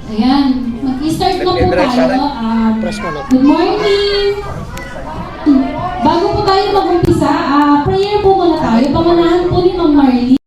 Ayan, mag-start na po tayo. Good morning! Bago po tayo mag-umpisa, prayer po muna tayo. Pamanahan po ni Ma'am Marley.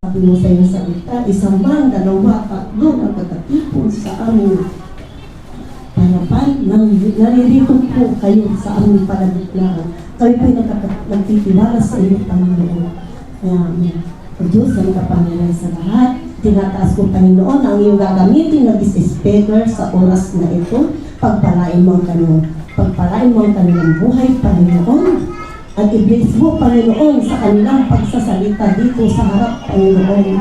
Sabi mo sa iyong salita, isang man, dalawa, tatlo ang tagatipon sa aming harapan. Naririto po kayo sa aming palagitnaan. Kayo po'y nagtitiwala sa iyong Panginoon. Kaya, o Diyos, ang kapangyarihan sa lahat, tinataas ko, Panginoon, ang iyong gagamitin na speaker sa oras na ito. Pagpalain mo ang kanilang buhay, Panginoon. At i-bless mo, Panginoon, sa kanilang pagsasalita dito sa harap, Panginoon.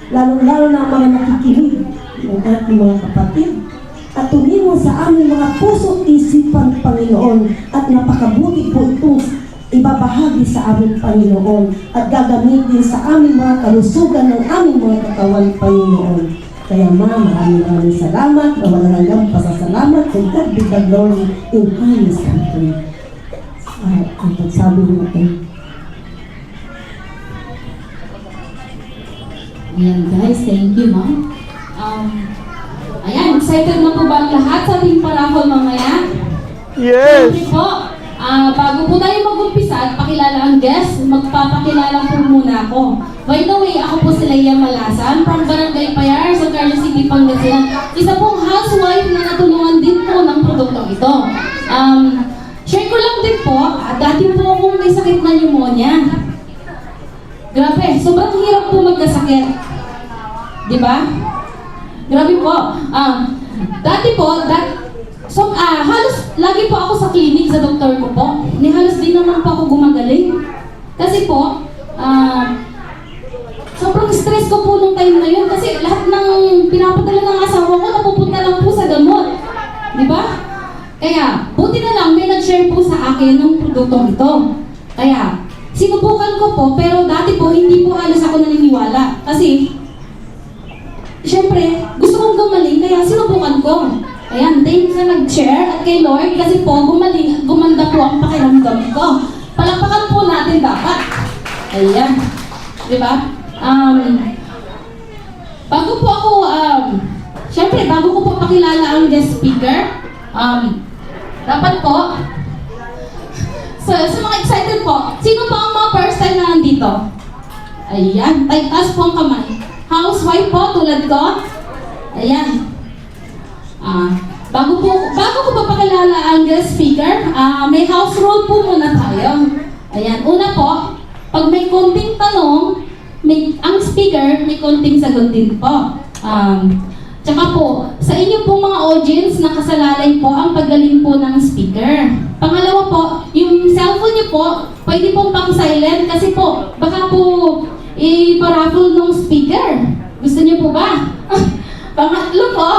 Lalo-lalo na mga nakikinig ng ating mga kapatid. At tumimo sa aming mga puso't isipan, Panginoon. At napakabuti po itong ibabahagi sa aming Panginoon. At gagamitin sa aming mga kalusugan ng aming mga katawan, Panginoon. Kaya maraming salamat na walang hanggang pasasalamat. And God be the glory in highest country. Ang pagsabi natin. Ayan guys, thank you ma'am. Ayan, excited na po ba ang lahat sa ating parahol mamaya? Yes! Thank you po. Bago po tayo mag-umpisa at pakilala ang guest, magpapakilala po muna ako. By the way, ako po si Leia Malasan from Barangay Payar sa Carlos City, Pangasinan. Isa pong housewife na natulungan din po ng produktong ito. Share ko lang din po, dati po akong may sakit na pneumonia. Grabe, sobrang hirap po magkasakit. Di ba? Grabe po. Halos lagi po ako sa clinic sa doktor ko po. Halos din naman po ako gumagaling. Kasi po, sobrang stress ko po nung time na yun. Kasi lahat ng pinapadala ng asawa ko, napupunta lang po sa gamot. Di ba? Kaya, buti na lang may nag-share po sa akin ng produktong ito. Kaya, sinubukan ko po, pero dati po hindi po halos ako naniniwala. Kasi, syempre, gusto kong gumaling, kaya sinubukan ko. Ayan, thanks sa nag-share at kay Lord, kasi po gumaling, gumanda po ang pakiramdam ko. Palakpakan po natin dapat. Ayan. Diba? Bago po ako, syempre, bago ko po pakilala ang guest speaker, dapat po, sa mga excited po, sino po ang mga first time na nandito? Ayan, taas po ang kamay. Housewife po, tulad ko. Ayan. Bago ko pa pakilala ang guest speaker, may house rule po muna tayo. Ayan, una po, pag may konting tanong, ang speaker may konting sagot din po. Tsaka po, sa inyo pong mga audience, nakasalalay po ang paggaling po ng speaker. Pangalawa po, yung cellphone niyo po, pwede pong pang-silent kasi po, baka po i-paraffle ng speaker. Gusto niyo po ba? Pangatlo po,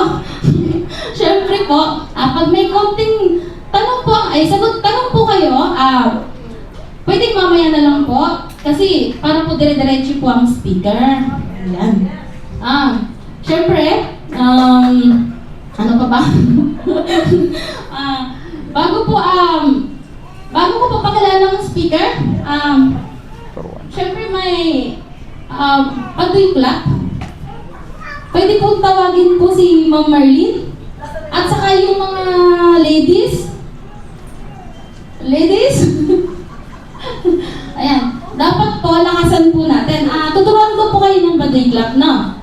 syempre po, pag may konting tanong po, tanong po kayo, pwede mamaya na lang po, kasi para po dire-diretso po ang speaker. Yan. Syempre, ano pa ba? Bago ko po pakilala ng speaker, syempre may pag-clap. Pwede pong tawagin po si Ma'am Marlene. At saka yung mga ladies. Ladies? Ayan. Dapat po, lakasan po natin. Tuturuan ko po kayo ng baduy clap na.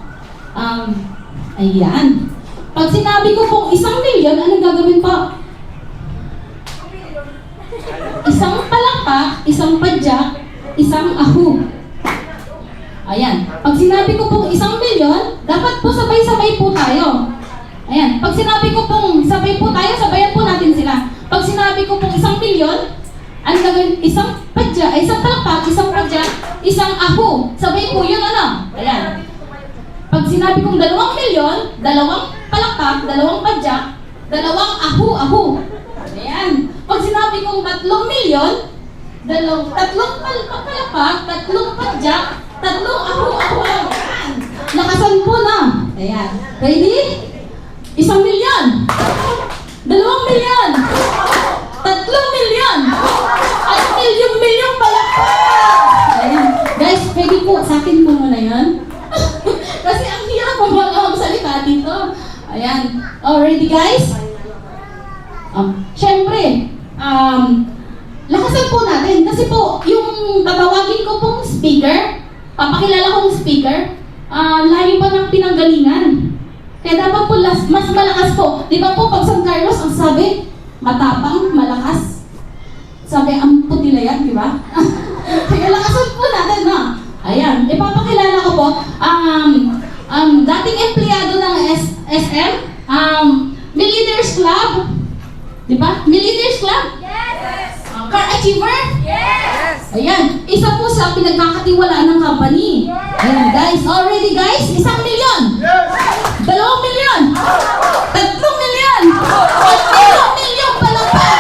Ayan. Pag sinabi ko pong 1 milyon, anong gagawin po? Isang palakpak, isang padyak, isang ahu. Ayan. Pag sinabi ko pong 1 milyon, dapat po sabay-sabay po tayo. Ayan. Pag sinabi ko pong sabay po tayo, sabayan po natin sila. Pag sinabi ko pong 1 milyon, ano gagawin? Isang padyak, isang palakpak, isang padyak, isang ahu. Sabay po yun, ano? Ayan. Pag sinabi kong 2 milyon, 2 palakpak, 2 padyak, 2 ahu. Ayan. Pag sinabi kong 3 milyon, 3 palakpak, 3 padyak, 3 ahu. Ayan. Lakasan po na. Ayan. Ready? 1 milyon. 2 milyon. 3 milyon. At milyong palakpak. Ayan. Guys, pwede po sa akin po muna yun. Kasi ang hirap po mga magsalita dito. Ayan. Ready guys? Siyempre, lakasan po natin. Kasi po, yung tatawagin ko pong speaker, papakilala kong speaker, layo pa ng pinanggalingan. Kaya dapat po mas malakas po. Di ba po pag San Carlos, ang sabi, matapang, malakas. Sabi, ang putila yan, di ba? Kaya lakasan po natin, no? Ayan, ipapakilala ko po, dating empleyado ng SM, Millionaires Club. Di ba? Millionaires Club? Yes! Car Achiever? Yes! Ayan, isa po sa pinagkakatiwalaan ng company. Ayan, guys, already guys, 1 milyon! 2 milyon! 3 milyon! At 5 milyon pala pa!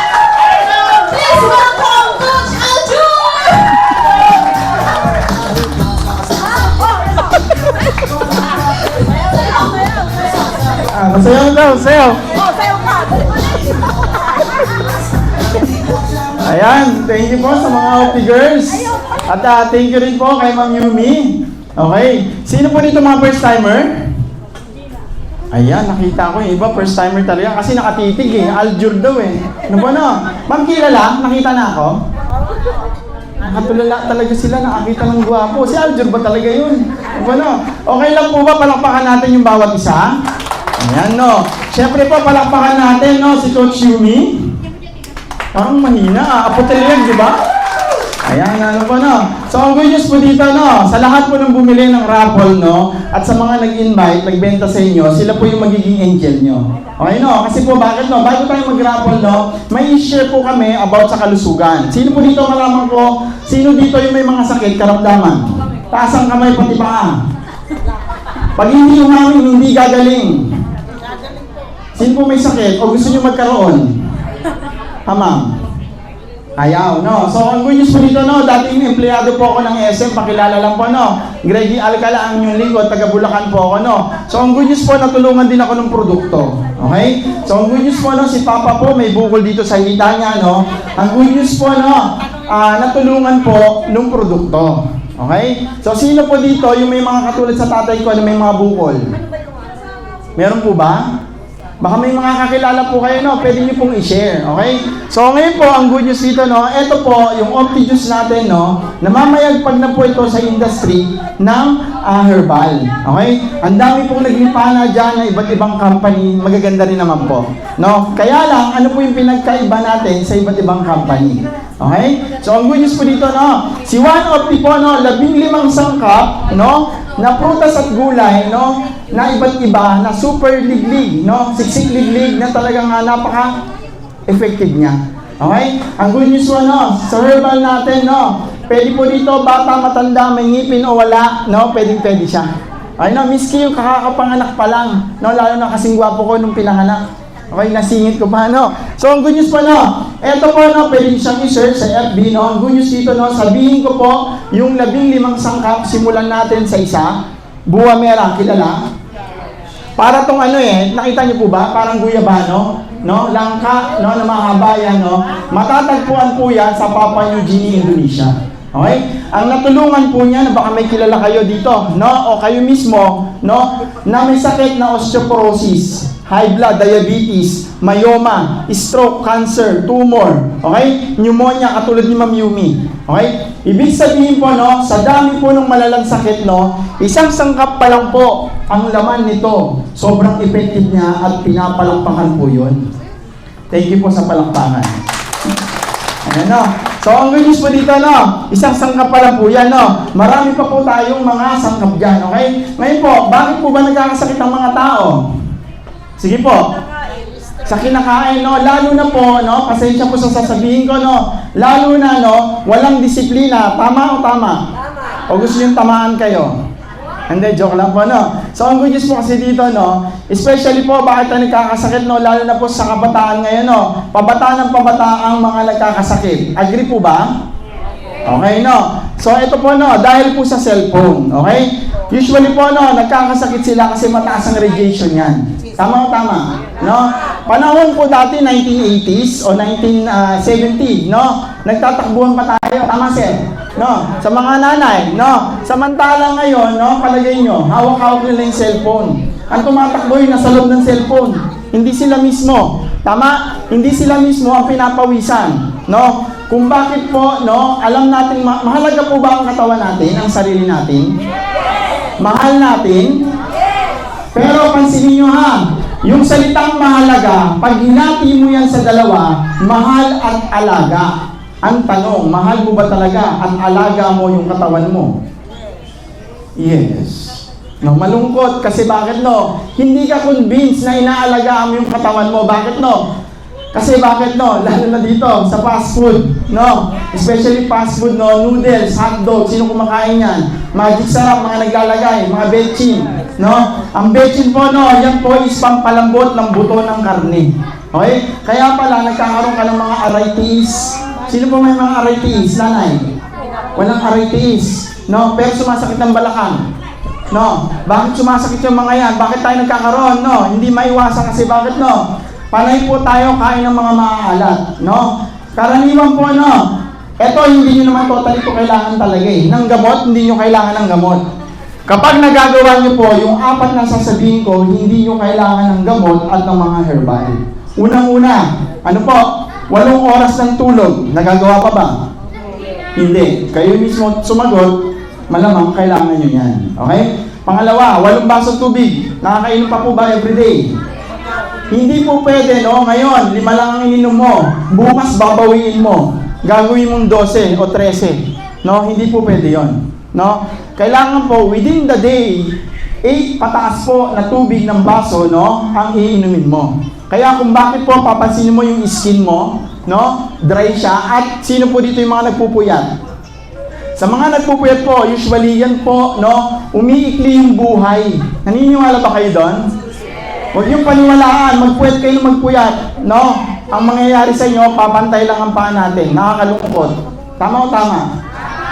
Please welcome Coach Aljur! Masayaw daw, sayaw. Ayan, thank you po sa mga Opti Girls. At thank you rin po kay Ma'am Yumi. Okay, sino po dito mga first timer? Ayan, nakita ko yung iba first timer talaga kasi nakatitig eh, Aljur daw eh. Ano ba no? Ma'am, kilala? Nakita na ako? Nakatulala talaga sila, nakakita ng gwapo. Si Aljur ba talaga yun? Ano ba no? Okay lang po ba palakpakan natin yung bawat isa? Ayan no. Siyempre po palakpakan natin no, si Coach Yumi. Parang mahina, apotelyag, di ba? Ayan, ano po no. So ang good news po dito no, sa lahat po ng bumili ng raffle no, at sa mga nag-invite, nagbenta sa inyo, sila po yung magiging angel nyo. Okay no, kasi po bakit no, bago tayo mag-raffle no, may i-share po kami about sa kalusugan. Sino po dito malaman ko, sino dito yung may mga sakit, karamdaman? Taas ang kamay pati paa. Pag hindi umamin, hindi gagaling. Sino po may sakit o gusto nyo magkaroon? Ma'am. Ayaw, no? So, ang good news po dito, no? Dating empleyado po ako ng SM, pakilala lang po, no? Greggy Alcala ang inyong lingkod, taga Bulacan po ako, no? So, ang good news po, natulungan din ako ng produkto. Okay? So, ang good news po, no? Si Papa po, may bukol dito sa hita niya, no? Ang good news po, no? Natulungan po ng produkto. Okay? So, sino po dito, yung may mga katulad sa tatay ko na may mga bukol? Meron po ba? Baka may mga kakilala po kayo, no? Pwede niyo pong i-share, okay? So, ngayon po, ang good news dito, no? Ito po, yung Opti Juice natin, no? Namamayagpag na po ito sa industry ng herbal, okay? Ang dami pong naglipana dyan na iba't ibang company, magaganda rin naman po, no? Kaya lang, ano po yung pinagkaiba natin sa iba't ibang company, okay? So, ang good news po dito, no? Si One Opti po, no? 15 sangkap, no? na prutas at gulay, no, na iba't iba, na super liglig, no, siksik liglig na talagang napaka-effective niya. Okay? Ang good news po, no, sa herbal natin, no, pwede po dito, bata, matanda, may ngipin o wala, no, pwede siya. Ay, no, miski yung kakakapanganak pa lang, no, lalo na kasing gwapo ko nung pinanganak. Okay, nasingit ko pa, no? So, ang good news po, no? Eto po, no? Pwede nyo siyang i-search sa FB, no? Ang good news dito, no? Sabihin ko po, yung 15 sangkap, simulan natin sa isa. Buwa mera, kilala? Para tong nakita niyo po ba? Parang guyabano, no? Langka, no? Na mahaba yan, no? Matatagpuan po yan sa Papua New Guinea, Indonesia. Okay? Ang natulungan po niya, na baka may kilala kayo dito, no? O kayo mismo, no? Na may sakit na osteoporosis, high blood, diabetes, myoma, stroke, cancer, tumor, okay? Pneumonia, katulad ni Ma'am Yumi, okay? Ibig sabihin po, no, sa dami po ng malalang sakit, no, isang sangkap pa lang po ang laman nito. Sobrang effective niya at pinapalakpakan po yun. Thank you po sa palakpakan. Ayan, no? So, ang good news po dito, no, isang sangkap pa lang po yan, no? Marami pa po tayong mga sangkap dyan, okay? Ngayon po, bakit po ba nagkakasakit ang mga tao? Sige po. Sa kinakain, no, lalo na po, no, pasensya po sa sasabihin ko, no, lalo na, no, walang disiplina. Tama o tama? Tama. O gusto nyo tamaan kayo? Hindi, joke lang po, no. So, ang good news po kasi dito, no, especially po, bakit tayo nagkakasakit, no, lalo na po sa kabataan ngayon, no, pabataan ng pabataan ang mga nagkakasakit. Agree po ba? Okay, no. So, ito po, no, dahil po sa cellphone, okay? Usually po, no, nagkakasakit sila kasi mataas ang radiation yan. Tama o tama? No? Panahon po dati, 1980s o 1970, no? Nagtatakbuhan pa tayo. Tama, sir? No? Sa mga nanay, no? Samantala ngayon, no, palagay nyo, hawak-hawak nila yung cellphone. Ang tumatakbo yung nasa loob ng cellphone. Hindi sila mismo. Tama? Hindi sila mismo ang pinapawisan. No? Kung bakit po, no, alam natin, mahalaga po ba ang katawan natin, ang sarili natin? Mahal natin? Pero pansinin nyo ha, yung salitang mahalaga, pag hinati mo yan sa dalawa, mahal at alaga. Ang tanong, mahal mo ba talaga at alaga mo yung katawan mo? Yes. No, malungkot kasi bakit no? Hindi ka convinced na inaalagaan mo yung katawan mo. Bakit no? Kasi bakit no? Lalo na dito sa fast food, no? Especially fast food, no? Noodles, hotdog, sino kumakain yan? Magic sarap, mga naglalagay, mga betchin, no? Ang betchin po, no? Yan po is pampalambot ng buto ng karne. Okay? Kaya pala, nagkakaroon ka ng mga arthritis. Sino po may mga arthritis, nanay? Walang arthritis, no? Pero sumasakit ng balakang. No? Bakit sumasakit yung mga yan? Bakit tayo nagkakaroon, no? Hindi maiwasan kasi bakit, no? Panay po tayo kain ng mga maaalat, no? Karaniwan po, no? Ito, hindi nyo naman totally po kailangan talaga eh. Ng gamot, hindi nyo kailangan ng gamot. Kapag nagagawa nyo po, yung 4 na sasabihin ko, hindi nyo kailangan ng gamot at ng mga herbal. Unang-una, ano po? 8 oras ng tulog. Nagagawa pa ba? Hindi. Kayo mismo sumagot, malamang kailangan nyo yan. Okay? Pangalawa, 8 basong tubig. Nakakainom pa po ba everyday? Hindi po pwede, no? Ngayon, 5 lang ang ininom mo. Bukas, babawiin mo. Gagawin mong 12 o 13. No? Hindi po pwede yon, no? Kailangan po, within the day, 8 pataas po na tubig ng baso, no? Ang iinumin mo. Kaya kung bakit po, papansinin mo yung skin mo, no? Dry siya. At sino po dito yung mga nagpupuyat? Sa mga nagpupuyat po, usually yan po, no? Umiikli yung buhay. Naniniwala ba kayo doon? Huwag niyong paniwalaan, magpuyat kayo ng magpuyat, no? Ang mangyayari sa inyo, papantay lang ang paa natin. Nakakalungkot. Tama o tama?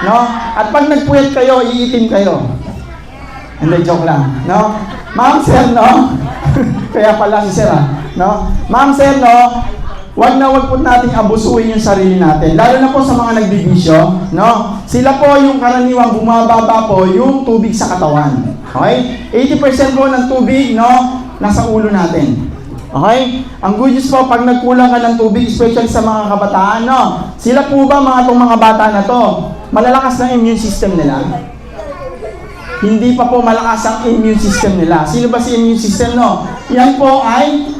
No? At pag nagpuyat kayo, iitim kayo. Hindi, joke lang. No? Ma'am, sir, no? Kaya pala si sir, no? Ma'am, sir, no? Wag po nating abusuin yung sarili natin. Lalo na po sa mga nagbibisyo, no? Sila po yung karaniwang bumababa po yung tubig sa katawan. Okay? 80% po ng tubig, no? Nasa ulo natin. Okay? Ang good news po, pag nagkulang ka ng tubig, especially sa mga kabataan, no? Sila po ba mga bata na to? Malalakas na immune system nila? Hindi pa po malakas ang immune system nila. Sino ba si immune system, no? Yan po ay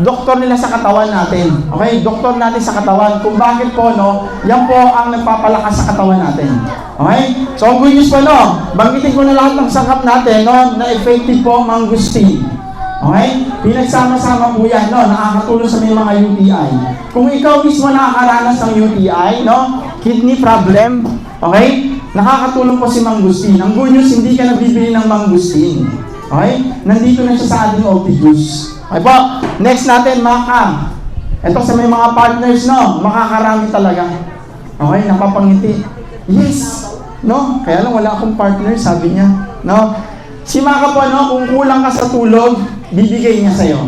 doktor nila sa katawan natin. Okay? Doktor natin sa katawan. Kung bakit po, no? Yan po ang nagpapalakas sa katawan natin. Okay? So, ang good news po, no? Banggitin ko na lahat ng sangkap natin, no? Na effective po ang mangustin. Okay? Pinagsama-sama po yan, no? Nakakatulong sa may mga UTI. Kung ikaw mismo nakakaranas ng UTI, no? Kidney problem, okay? Nakakatulong po si mangustin. Ang good news, hindi ka nabibili ng mangustin. Okay? Nandito na siya sa ating Opti-Juice. Okay po, next natin, maca. Ito sa may mga partners, no? Makakarami talaga. Okay, napapangiti. Yes! No? Kaya lang wala akong partner, sabi niya. No? Si maca po, no? Kung kulang ka sa tulog, bibigay niya sa'yo.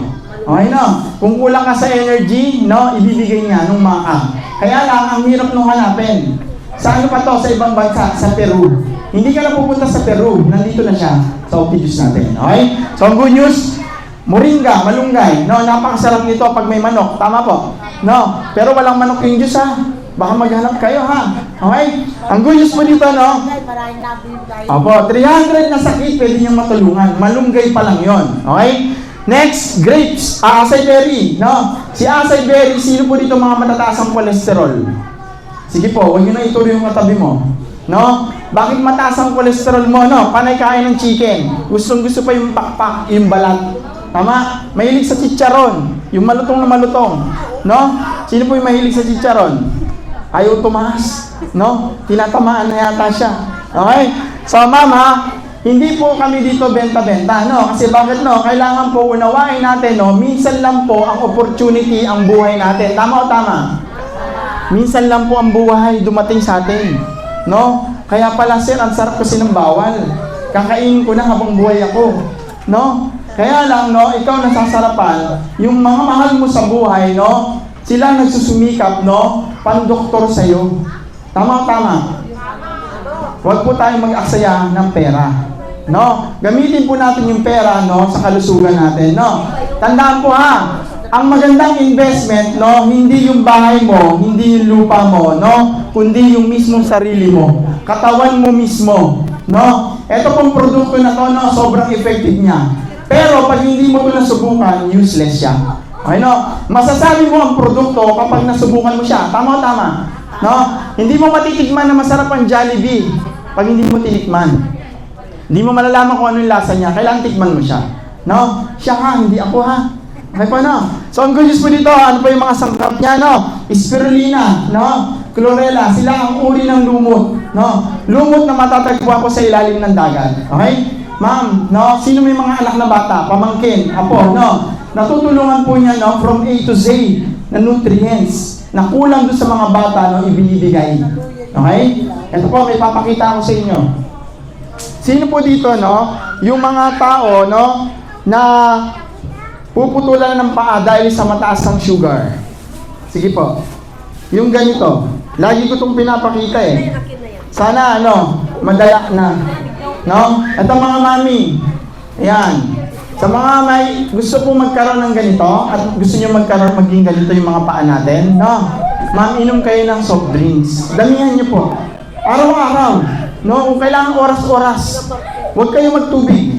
Okay, no? Kung kulang ka sa energy, no? Ibibigay niya nung maca. Kaya lang, ang hirap nung hanapin. Sa ano pa to? Sa ibang bansa, sa Peru. Hindi ka na pupunta sa Peru. Nandito na siya sa Opti-Juice natin. Okay? So, ang good news, moringa, malunggay, no, napakasarap nito pag may manok, tama po, no, pero walang manok yung Diyos, ha, baka maghanap kayo, ha, okay, ang good news po dito, no, opo, 300 na sakit, pwede niyong matulungan, malunggay pa lang yon, okay, next, grapes, acai berry, no, si acai berry, sino po dito mga matataas ang kolesterol? Sige po, huwag nyo na ituloy yung katabi mo, no, bakit mataas ang kolesterol mo, no, panay kain ng chicken, gustong-gusto pa yung pakpak, yung balat. Tama? Mahilig sa chicharon. Yung malutong na malutong. No? Sino po yung mahilig sa chicharon? Ayaw tumaas. No? Tinatamaan na yata siya. Okay? So, mama, hindi po kami dito benta-benta. No? Kasi bakit, no? Kailangan po unawain natin, no? Minsan lang po ang opportunity ang buhay natin. Tama o tama? Minsan lang po ang buhay dumating sa atin. No? Kaya pala, sir, ang sarap kasi ng bawal. Kakainin ko na habang buhay ako. No? Kaya lang, no, ikaw nasasarapan, yung mga mahal mo sa buhay, no, sila nagsusumikap, no, pandoktor sa'yo. Tama o tama? Huwag po tayong mag-aksaya ng pera. No? Gamitin po natin yung pera, no, sa kalusugan natin, no. Tandaan po, ha, ang magandang investment, no, hindi yung bahay mo, hindi yung lupa mo, no, kundi yung mismong sarili mo, katawan mo mismo, no. Ito pong produkto na to, no, sobrang effective niya. Pero pag hindi mo ito nasubukan, useless siya. Okay, no? Masasabi mo ang produkto kapag nasubukan mo siya. Tama o tama? No? Hindi mo matitikman na masarap ang Jollibee pag hindi mo tinikman. Hindi mo malalaman kung ano yung lasa niya. Kailangan tikman mo siya. No? Siya ha, hindi ako ha. Okay po, no? So, ang good news po dito, ano pa yung mga sangkap niya, no? Spirulina, no? Chlorella, sila ang uri ng lumot, no? Lumot na matatagpuan ko sa ilalim ng dagat. Okay? Ma'am, no, sino may mga anak na bata, pamangkin, apo, no, natutulungan po niya, no, from A to Z na nutrients na kulang doon sa mga bata, no, ibinibigay. Okay? Ito po, may papakita ako sa inyo. Sino po dito, no, yung mga tao, no, na puputulan ng paa dahil sa mataas ng sugar? Sige po. Yung ganito, lagi ko itong pinapakita eh. Sana, ano, madala na. No? Ito mga mami. Ayan. Sa mga may gusto po magkaroon ng ganito at gusto nyo maging ganito yung mga paa natin, no? Ma'am, inom kayo ng soft drinks. Damihan nyo po. Araw-araw. No? Kung kailangan oras-oras. Huwag kayo magtubig.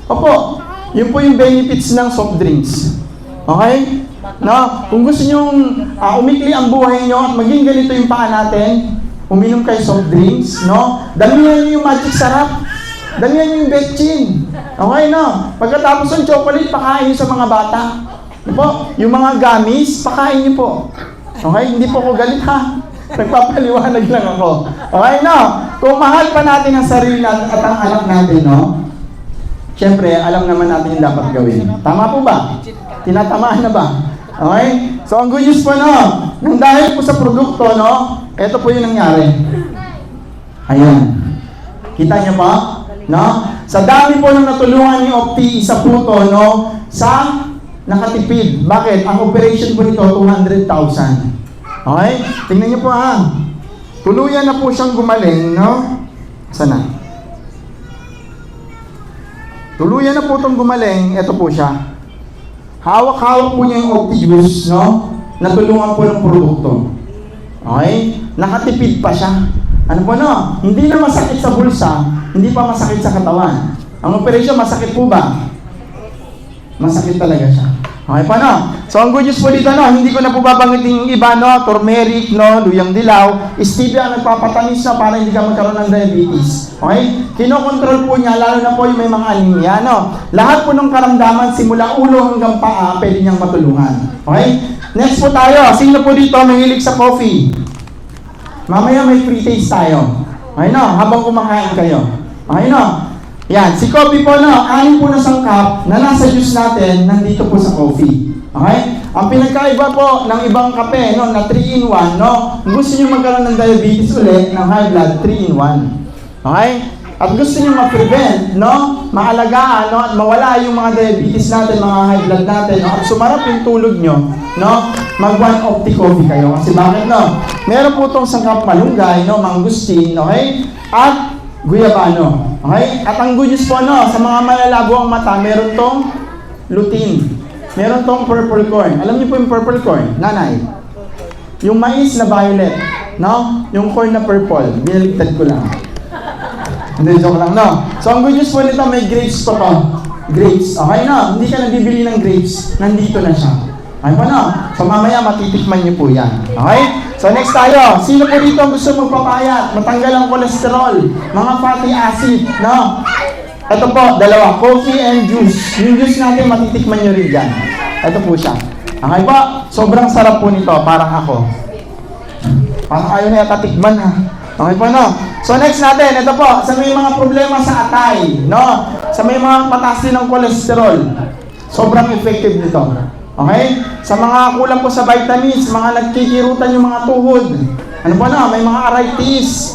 Opo. Yun po yung benefits ng soft drinks. Okay? No? Kung gusto nyo umikli ang buhay nyo at maging ganito yung paa natin, uminom kayo soft drinks, no? Damihan nyo yung magic sarap. Damihan nyo yung betchin. Okay, no? Pagkatapos ng chocolate, pakain nyo sa mga bata. Po, yung mga gummies, pakain nyo po. Okay? Hindi po ako galit, ha? Nagpapaliwanag lang ako. Okay, no? Kung mahal pa natin ang sarili natin at ang anak natin, no? Siyempre, alam naman natin yung dapat gawin. Tama po ba? Tinatamaan na ba? Okay? So, ang good news po, no? Nang dahil po sa produkto, no? Ito po yung nangyari. Ayan. Kita niyo pa? No? Sa dami po ng natulungan ni Opti, isa po to, no? Sa nakatipid. Bakit? Ang operation po nito, 200,000. Okay? Tingnan niyo po, ha? Tuluyan na po siyang gumaling, no? Sana? Tuluyan na po itong gumaling. Ito po siya. Hawak-hawak po niya yung Opti-Juice, no? Natulungan po ng produkto. Okay? Nakatipid pa siya. Ano po, no? Hindi na masakit sa bulsa, hindi pa masakit sa katawan. Ang operasyon, masakit po ba? Masakit talaga siya. Okay pa, no? So, ang good news po dito, no? Hindi ko na po babanggitin yung iba, no? Turmeric, no? Luyang dilaw. Stevia ang nagpapatamis na para hindi ka magkaroon ng diabetes. Okay? Kinokontrol po niya, lalo na po yung may mga anemia, no? Lahat po ng karamdaman, simula ulo hanggang paa, pwede niyang matulungan. Okay? Next po tayo. Sino po dito mahilig sa coffee? Mamaya may free taste tayo. Okay, no? Habang kumakain kayo. Okay, no? Yan, si coffee po, no, 6 po na sangkap na nasa juice natin, nandito po sa coffee. Okay? Ang pinagkaiba po ng ibang kape, no, na 3-in-1, no, gusto nyo magkaroon ng diabetes ulit, ng high blood, 3-in-1. Okay? At gusto nyo ma-prevent, no, maalagaan, no, at mawala yung mga diabetes natin, mga high blood natin, no, at sumarap yung tulog nyo, no, mag-1 of tea coffee kayo. Kasi bakit, no? Meron po itong sangkap malunggay, no, mangustin, okay? At guyabano. Okay? At ang good news po, no, sa mga malalabo ang mata, meron tong lutein. Meron tong purple corn. Alam niyo po yung purple corn? Nanay. Yung mais na violet. No? Yung corn na purple. Binaligtad ko lang. Hindi, joke lang, no? So, ang good news po nito, may grapes pa po. Grapes. Okay, no? Hindi ka nabibili ng grapes. Nandito na siya. Okay po, no? So, mamaya matitikman niyo po yan. Okay? So next tayo, sino po dito ang gusto magpapayat, matanggal ang kolesterol, mga fatty acid, no? Ito po, dalawa, coffee and juice. Yung juice natin, matitikman nyo rin dyan. Ito po siya. Okay po, sobrang sarap po nito, parang ako. Parang ayaw na yata tikman, ha? Okay po, no? So next natin, ito po, sa may mga problema sa atay, no? Sa may mga pataas din ng kolesterol, sobrang effective nito. Okay? Sa mga kulang po sa vitamins, mga nagkikirutan yung mga tuhod. Ano po na? May mga arthritis.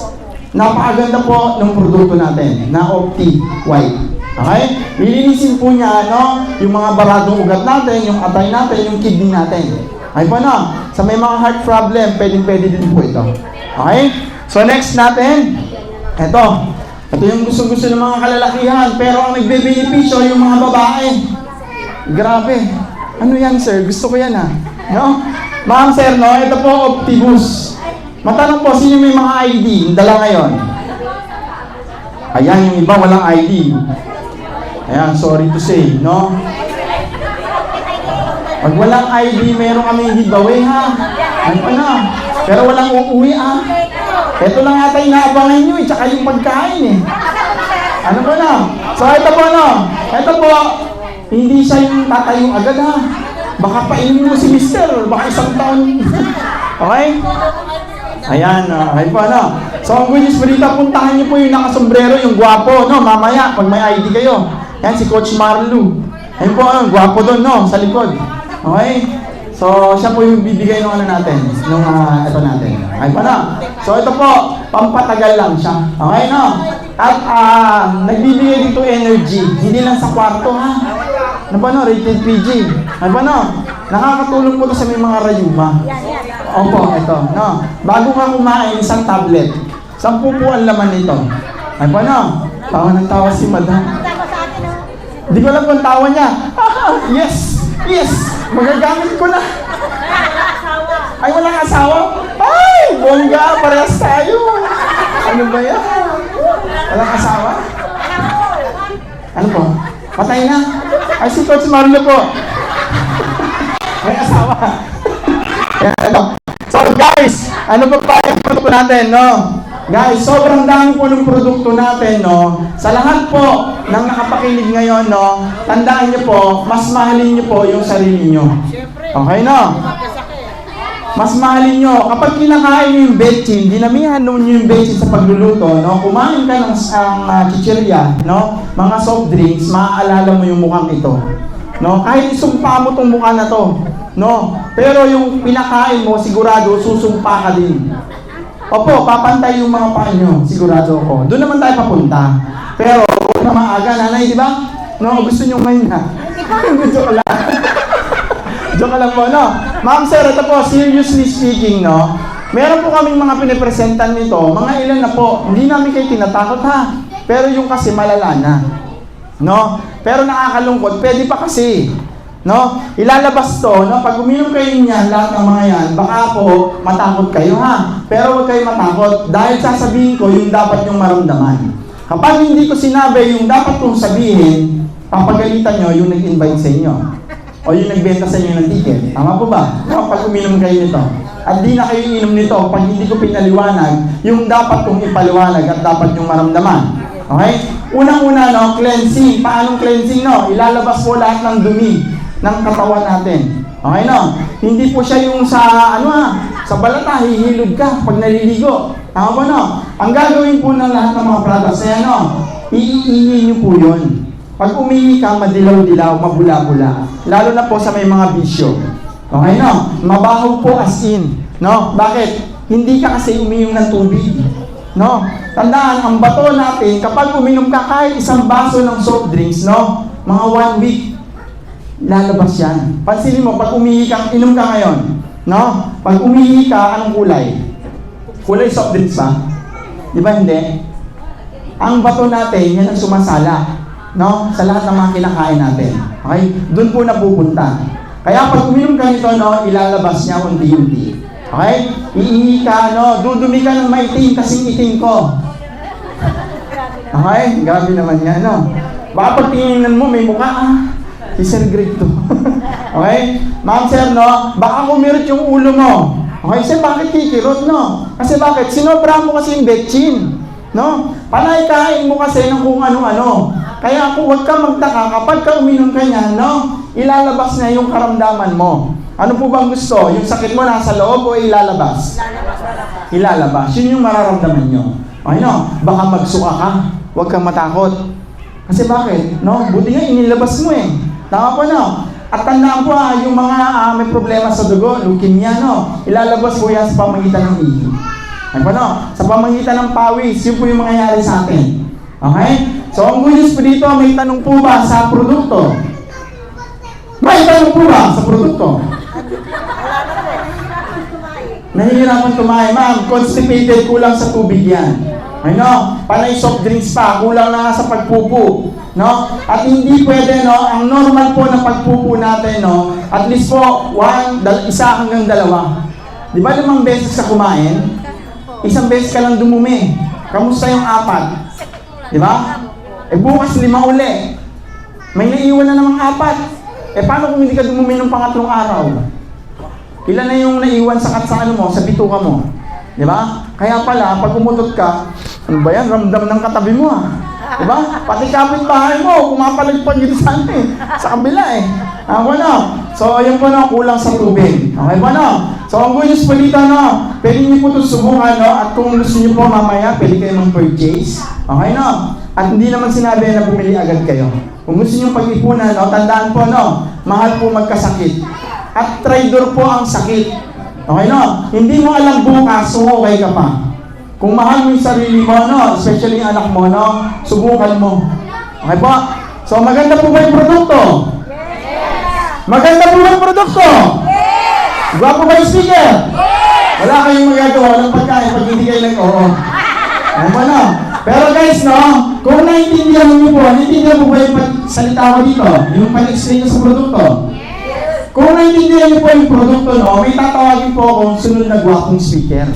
Napakaganda po ng produkto natin na Opti White. Okay? Lilinisin po niya, no? Yung mga baradong ugat natin, yung atay natin, yung kidney natin. Okay po na? Sa may mga heart problem, pwede din po ito. Okay? So next natin, ito. Ito yung gusto-gusto ng mga kalalakihan, pero ang nagbe-benepisyo yung mga babae. Grabe. Ano yan, sir? Gusto ko yan, ha? No? Ma'am, sir, no? Ito po, Optibus. Matanong po, sino may mga ID? Dala ngayon. Ayan, yung iba, walang ID. Ayan, sorry to say, no? Pag walang ID, meron kami giveaway, ha? Ano pa na? Pero walang uuwi, ha? Ito lang ata inaabangan nyo, tsaka yung pagkain, eh. Ano ba na? So, ito po, no? Ito po, hindi siya yung tatayo agad, ha? Baka painin mo si mister, baka 1 taon. Okay? Ayan, okay po, no? So, ang good news po dito, puntahan niyo po yung nakasombrero, yung gwapo, no? Mamaya, pag may ID kayo. Yan, si Coach Marlu. Ayun po, gwapo doon, no? Sa likod. Okay? So, siya po yung bibigay ng ano natin, nung ito natin. Okay po, no? So, ito po, pampatagal lang siya. Okay, no? At nagbibigay dito energy, hindi lang sa kwarto, ha? Ano ba, no? Rated PG. Ano ba, no? Nakakatulong po ito sa may mga rayuma. Opo, ito, no? Bago ka kumain, isang tablet. 10 po ang laman nito. Ano ba, no? Tawa ng tawa si madam. Hindi ko alam kung tawa niya. Yes! Yes! Magagamit ko na. Ay, walang asawa? Ay, bongga, parehas tayo. Ano ba yan? Walang asawa? Ano po? Patay na? Ay, si Coach Marlo po. May asawa. Yan, ito. So guys, ano pa yung produkto natin, no? Guys, sobrang dami po ng produkto natin, no? Sa lahat po ng nakapakinig ngayon, no? Tandaan nyo po, mas mahalin nyo po yung sarili nyo. Okay, no? Mas mahalin nyo. Kapag kinakain nyo yung betchin, dinamihan nyo yung betchin sa pagluluto, no? Kumain ka ng chichirya, no? Mga soft drinks, maaalala mo yung mukhang ito. No? Kahit isumpa mo tong mukha na to, no? Pero yung pinakain mo, sigurado, susumpa ka din. Opo, papantay yung mga paa nyo, sigurado ko. Doon naman tayo papunta. Pero, huwag na maaga, nanay, di ba? No, gusto nyo ngayon na. Joke lang. Joke lang po, no? Ma'am, sir, ito po, seriously speaking, no? Meron po kaming mga pinipresentan nito, mga ilan na po. Hindi namin kayo tinatakot, ha? Pero yung kasi malala na. No? Pero nakakalungkot, pwede pa kasi. No? Ilalabas to, no? Pag uminom kayo niyan, lahat ng mga yan, baka po matakot kayo, ha? Pero huwag kayo matakot dahil sasabihin ko yung dapat yung maramdaman. Kapag hindi ko sinabi yung dapat kong sabihin, papagalitan nyo yung nag-invite sa inyo. o yung nagbenta sa inyo ng ticket. Tama po ba? Kapag uminom kayo nito. At di na kayo inom nito pag hindi ko pinaliwanag yung dapat kong ipaliwanag at dapat yung maramdaman. Okay? Unang-una, no, cleansing. Paanong cleansing, no? Ilalabas po lahat ng dumi ng katawan natin. Okay, no? Hindi po siya yung sa, sa balata, hihilod ka pag naliligo. Tama po, no? Ang gagawin po ng lahat ng mga products, ayan, no? Iiingin nyo po yun. Pag umihi ka, madilaw-dilaw, mabula-bula. Lalo na po sa may mga bisyo. Okay, no? Mabaho po as in. No? Bakit? Hindi ka kasi uminom ng tubig. No? Tandaan, ang bato natin, kapag uminom ka kahit isang baso ng soft drinks, no? Mga 1 week, lalabas yan. Pansinin mo, pag umihi ka, inom ka ngayon. No? Pag umihi ka, anong kulay? Kulay soft drinks ba? Di ba hindi? Ang bato natin, yan ang sumasala. No? Sa lahat ng mga kinakain natin. Okay? Doon po napupunta. Kaya pag uminom ka nito, no, ilalabas niya unti-unti. Okay? Iihi ka, no? Dudumi ka ng maitim kasing itim ko. Okay? Grabe naman yan, no? Baka pag tingnan mo, may mukha, si Sir Greg to. Okay? Ma'am Sir, no? Baka kumirot yung ulo mo. Okay? Sir, bakit kikirot, no? Kasi bakit? Sinobra mo kasi yung betchin. No? Panay kain mo kasi ng kung ano-ano. Kaya kung huwag ka magtaka, kapag ka uminom ka niyan, no? Ilalabas na yung karamdaman mo. Ano po bang gusto? Yung sakit mo nasa loob o ilalabas? Ilalabas. Yun yung mararamdaman nyo. Okay, no? Baka magsuka ka. Huwag kang matakot. Kasi bakit? No? Buti nga inilabas mo eh. Tama po, no? At tandaan po yung mga may problema sa dugo, leukemia, no? Ilalabas po yan sa pamagitan ng ihi. Okay po, no? Sa pamagitan ng pawis, yun po yung mangyayari sa atin. Okay? So, ang good news po dito, may tanong po ba sa produkto? May tanong po ba sa produkto? Nahihirapan tumahay. Ma'am, constipated, kulang sa tubig yan. Ano? Panay soft drinks pa, kulang na nga sa pagpupo. No? At hindi pwede, no? Ang normal po ng pagpupo natin, no? At least po, isa hanggang 2. Di ba 5 beses ka kumain? Isang beses ka lang dumumi. Kamusta yung 4? Di ba? Bukas 5 uli. May naiwan na namang 4. Paano kung hindi ka dumumi ng pangatlong araw? Ilan na yung naiwan sa ano mo, sa bituka mo? Di ba? Kaya pala, pag umutot ka, ano ba yan? Ramdam ng katabi mo Di ba? Pati kapitbahay mo, pumapalagpag yun sa sa kabila Ano? So, ayun po no, kulang sa tubig. Okay po no? So, ang good news po dito, no? Pwede niyo po ito subukan, no? At kung gusto niyo po mamaya, pwede kayo mag-purchase. Okay no? At hindi naman sinabi na bumili agad kayo. Kung gusto niyo pag-ipunan, no? Tandaan po, no? Mahal po magkasakit. At traidor po ang sakit. Okay no? Hindi mo alam bukas, okay ka pa. Kung mahal mo yung sarili mo, no? Especially yung anak mo, no? Subukan mo. Okay po? So, maganda po ba yung produkto? Yes! Maganda po ba yung produkto? Yes! Gwapo ba yung speaker? Yes! Wala kayong magagawa ng pagkain pag hindi kayo nag-oo. Ano ba no? Pero guys, no? Kung naiintindihan niyo po, naiintindihan po ba yung salita ko dito? Yung pag-explain nyo sa produkto? Yes! Kung naiintindihan niyo po yung produkto, no? May tatawagin po akong sunod na gwapong speaker.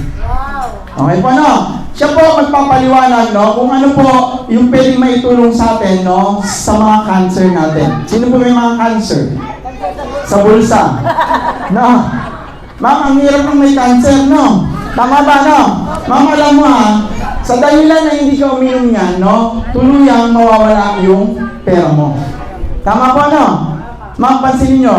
Okay po, no? Siya po magpapaliwanag, no? Kung ano po yung pwedeng maitulong sa atin, no? Sa mga cancer natin. Sino po may mga cancer? Sa bulsa. No? Ma'am, ang hirap ng may cancer, no? Tama ba, no? Ma'am, alam mo sa dahilan na hindi ka uminom yan, no? Tuluyang mawawala yung pera mo. Tama po, no? Ma'am, pansinin nyo,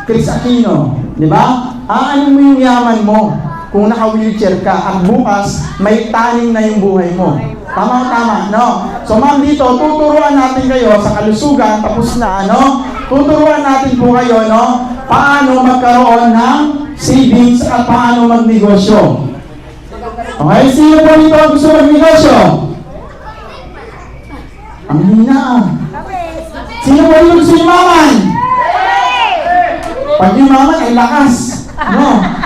Chris Aquino, di ba? Aanin mo yung yaman mo kung naka-wheelchair ka at bukas may taning na yung buhay mo. Tama, no? So ma'am dito, tuturuan natin kayo sa kalusugan, tapos na, no? Tuturuan natin po kayo, no? Paano magkaroon ng savings at paano magnegosyo. Okay, sino po dito gusto magnegosyo? Ang hina Sino po dito gusto yumaman? Pag yumaman ay lakas, no?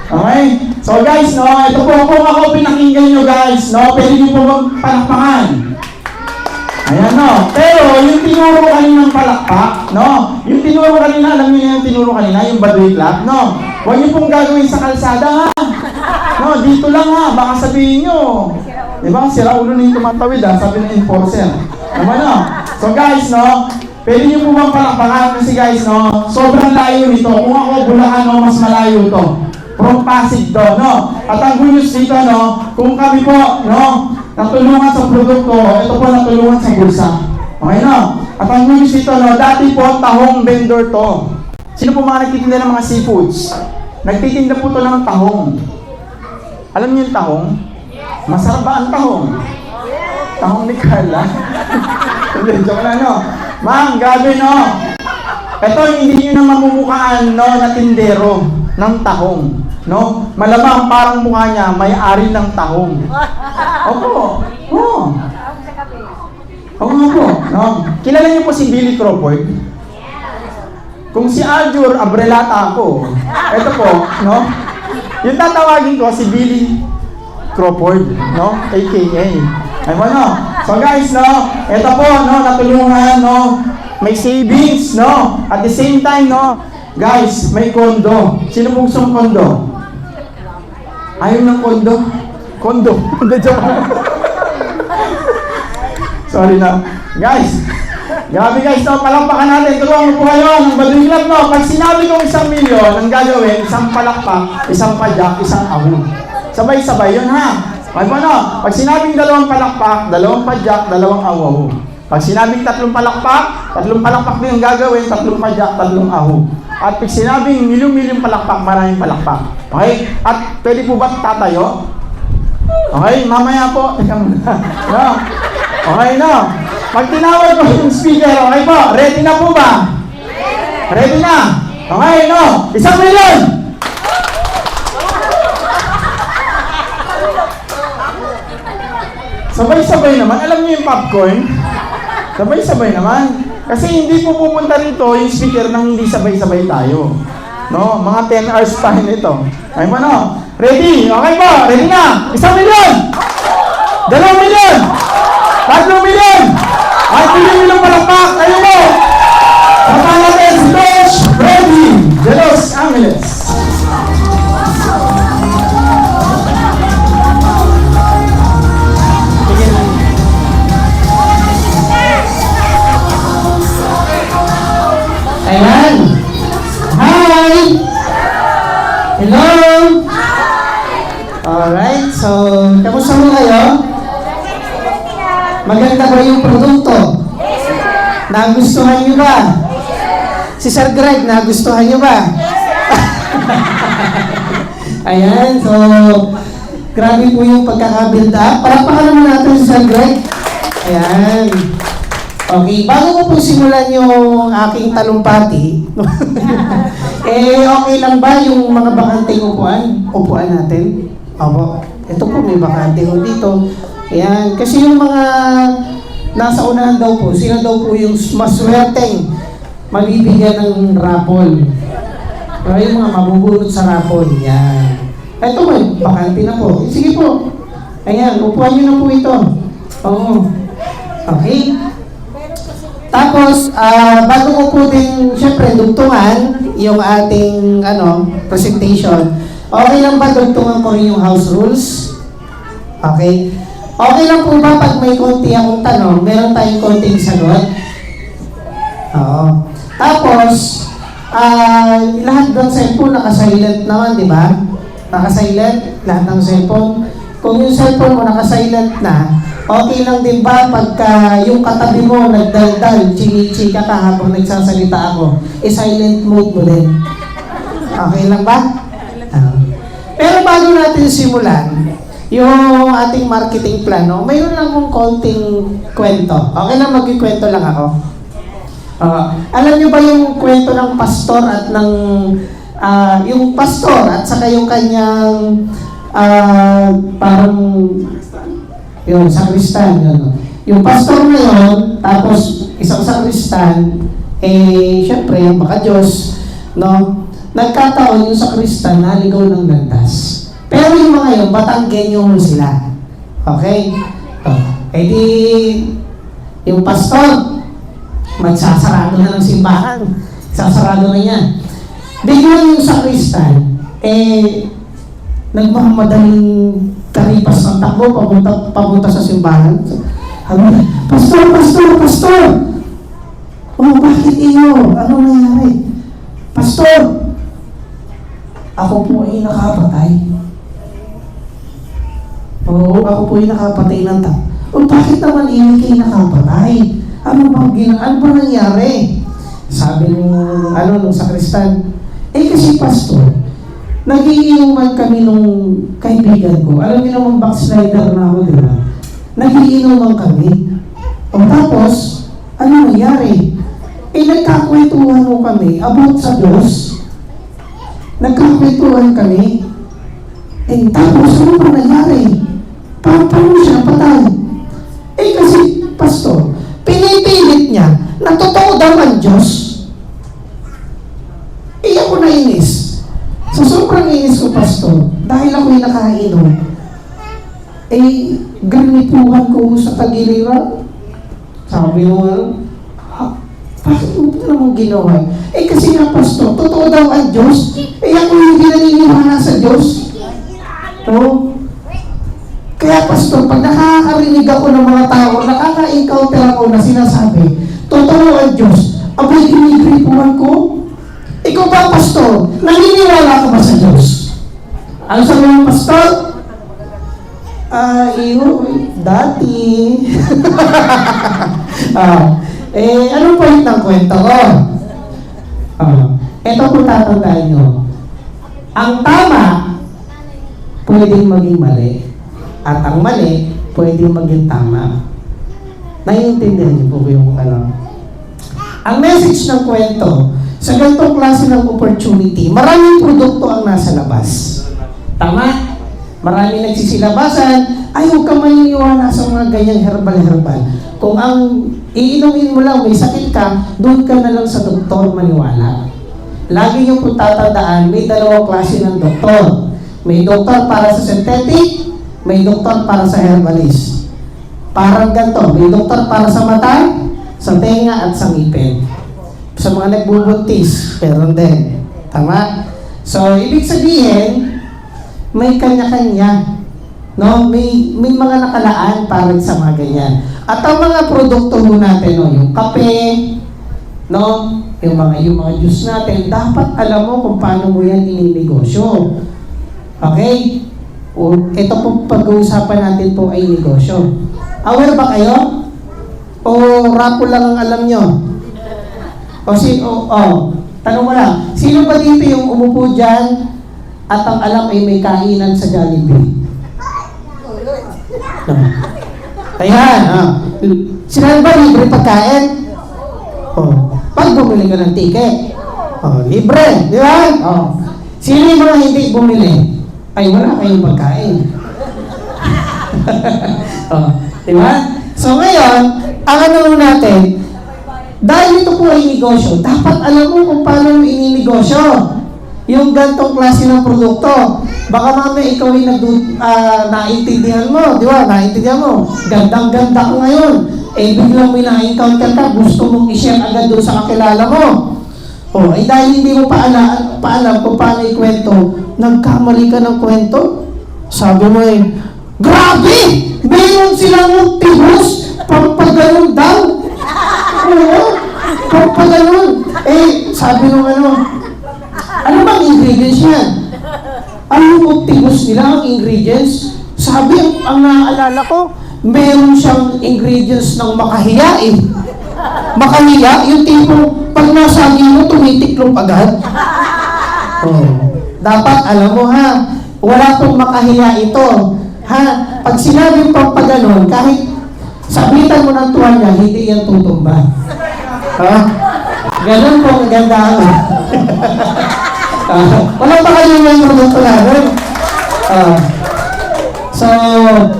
Okay? So guys, no, ito po kung ako pinakinggan nyo guys, no, pwede nyo po magpalakpakan. Ayan, no. Pero yung tinuro kaninang palakpak, no, yung tinuro kanina, alam niyo yung tinuro kanina, yung Baduy Club, no, huwag nyo pong gagawin sa kalsada, ha. No, dito lang ha, baka sabihin nyo. Diba, sila ulo na yung tumatawid ha, sabi ng enforcer. Diba, no? So guys, no, Pwede niyo po bang palakpakan? Kasi guys, no, sobrang layo nito. Kung ako, Bulacan, no, mas malayo to. From Pasig to, no? At ang good news dito, no, kung kami po, no, natulungan sa produkto, ito po natulungan sa bulsa. Okay, no? At ang good news dito, no, dati po, tahong vendor to. Sino po mga nagtitinda ng mga seafoods? Nagtitinda po to ng tahong. Alam niyo yung tahong? Masarap ba ang tahong? Tahong ni Carla? Hindi, joke na, no? Ma'am, gabi, no? Ito, hindi nyo na mamumukaan, no, na tindero ng tahong, no? Malamang parang mukha niya, may-ari ng tahong. Opo. Oo. Oo nga po, no? Kilala niyo po si Billy Crawford? Kung si Aljur Abrelata ako, ito po, no? Yung tatawagin ko, si Billy Crawford, no? AKA. Ay mo, no? So guys, no? Ito po, no? Natulungan, no? May savings, no? At the same time, no? Guys, may kondo. Sino pong gusto ng kondo? Ayaw ng kondo? Kondo. Sorry na. Guys, grabe guys, no? Palakpakan natin. Tulungan mo po kayo ng Baduy Club, no? Pag sinabi kong 1 milyon, ang gagawin, isang palakpak, isang padyak, isang ahon. Sabay-sabay yun, ha? Ay po, no? Pag sinabing 2 palakpak, 2 padyak, 2 awaw. Pag sinabing 3 palakpak, 3 palakpak din ang gagawin, 3 padyak, 3 aho. At pag sinabing milyong-milyong palakpak, maraming palakpak. Okay? At pwede po ba tatayo? Okay, mamaya po. Teka muna. No? Okay, no? Pag tinawag ko yung speaker, okay po? Ready na po ba? Ready na? Okay, no? 1 milyon! Sabay-sabay naman. Alam niyo yung popcorn? Sabay-sabay naman. Kasi hindi po pupunta rito yung speaker nang hindi sabay-sabay tayo. No? Mga 10 hours tayo nito. Ay mo, no? Ready? Okay po? Ready na? 1 milyon! 2 milyon! 3 milyon! At milyon palakpak! Kayo mo! Sama natin si Coach Freddy de Los Angeles. Ayan. Hi! Hello! Alright, so, kamusta mo kayo? Maganda ba yung produkto? Nagustuhan nyo ba? Si Sir Greg, nagustuhan nyo ba? Ayan, so, grabe po yung pagkakabuild up. Palakpakan naman natin si Sir Greg. Ayan. Okay, bago ko po simulan yung aking talumpati, okay lang ba yung mga bakanteng upuan natin? Opo, ito po may bakante ko dito. Ayan, kasi yung mga nasa unahan daw po, sila daw po yung maswerteng mabibigyan ng raffle. Pero yung mga mabubunot sa raffle, yan. Ito may bakante na po. Sige po. Ayan, upuan nyo na po ito. Oo. Okay. Tapos, bago ko po din, syempre, dugtungan yung ating, presentation. Okay lang ba dugtungan ko rin yung house rules? Okay. Okay lang po ba pag may konti akong tanong, meron tayong konting sagot? Oo. Tapos, lahat ng cellphone naka-silent naman, di ba? Naka-silent, lahat ng cellphone. Kung yung cellphone mo naka-silent na, okay lang din ba pagka yung katabi mo nagdaldal, chinichika ka habang nagsasalita ako, silent mode mo din? Okay lang ba? Pero bago natin simulan, yung ating marketing plano, mayroon lang kong konting kwento. Okay lang, magkikwento lang ako. Alam niyo ba yung kwento ng pastor at ng yung pastor at saka yung kanyang parang yung sakristan, yun. Yung pastor na yun, tapos isang sakristan, syempre, baka Diyos, no? Nagkataon yung sakristan naligaw ng landas. Pero yung mga yun, Batanggenyo sila. Okay? Di, yung pastor, magsasarado na ng simbahan. Sasarado na niya. Biglang yung sakristan, nagmamadaling karipas ng takbo, papunta sa simbahan. Pastor! Oh, bakit iyo? Ano nangyari? Pastor, ako po ay nakapatay. Oo, ako po ay nakapatay ng tao. O bakit naman iyo kayo nakapatay? Ano ba nangyari? Sabi nung, nung sakristan, kasi pastor, nagiinuman kami nung kaibigan ko. Alam niyo naman backslider na ako, di ba? Nagiinuman kami. O tapos, ano nangyari? Nagkakwentuhan mo kami about sa Diyos. Nagkakwentuhan kami. Tapos, ano pa nangyari? Paano siya patay? Kasi, pastor, pinipilit niya na totoo daw ang Diyos. Ako nainis. So, sobrang inis ko, pastor. Dahil ako'y nakainom. Granipuhan ko sa tagiliran. Sabi mo, bakit mo ito naman ginawa? Kasi nga, pastor, totoo daw ang Diyos. Ako hindi naniniwala sa Diyos. Kaya, pastor, pag nakakarinig ako ng mga tao, nakaka-encounter ako na sinasabi, totoo ang Diyos. Aboy, ginigripuhan ko. Ikaw ba, pastor? Naniniwala ka ba sa Diyos? Ano sabi mo, pastor? Dati. Anong point ng kwento ko? Ito po tatandaan nyo. Ang tama, pwedeng maging mali. At ang mali, pwedeng maging tama. Naiintindihan niyo po yung Ang message ng kwento, sa ganitong klase ng opportunity, maraming produkto ang nasa labas. Tama? Maraming nagsisilabasan, huwag ka maniniwala sa mga ganyang herbal-herbal. Kung ang iinumin mo lang, may sakit ka, doon ka na lang sa doktor maniwala. Lagi niyo po tatandaan, may dalawang klase ng doktor. May doktor para sa synthetic, may doktor para sa herbalist. Parang ganito, may doktor para sa mata, sa tenga at sa ngipin. Sa mga nagbubuntis, pero din. Tama? So, ibig sabihin, may kanya-kanya. No? May mga nakalaan para sa mga ganyan. At ang mga produkto mo natin, yung kape, no? Yung mga juice natin, dapat alam mo kung paano mo yan ininegosyo. Okay? Ito po pag-uusapan natin po ay negosyo. Aware ba kayo? O rapo lang ang alam nyo? Tanong mo lang, sino ba dito yung umupo dyan at ang alam ay may kainan sa Jollibee? Ayan, sino ba libre pagkain? Pag bumili ka ng ticket, libre, di ba? Sino yung mga hindi bumili? Ay, wala kayong pagkain. Di ba? So ngayon, ang ano natin, dahil ito po ay negosyo, dapat alam mo kung paano mo ininegosyo yung gantong klase ng produkto. Baka mamaya ikaw ay naintindihan mo, di ba? Naintindihan mo. Gandang-ganda ko ngayon. Biglang may na-encounter ka, gusto mong i-share agad doon sa kakilala mo. Dahil hindi mo paalam kung paano ikwento, nagkamali ka ng kwento. Sabi mo grabe! Meron silang tibus, pampaganon daw. Pampaganon. Sabi nung ano bang ingredients yan? Ano tibus nila ang ingredients? Sabi, ang naaalala ko, meron siyang ingredients ng makahiya Makahiya, yung tipo, pag nasabi mo, tumitiklop agad. Dapat, alam mo wala pong makahiya ito. Pag sinabi pang paganon, kahit sabitan mo ng tuwalya, hindi yan tutumba. Ganon po ang ganda. Wala pa kayo yung produkto namin. So,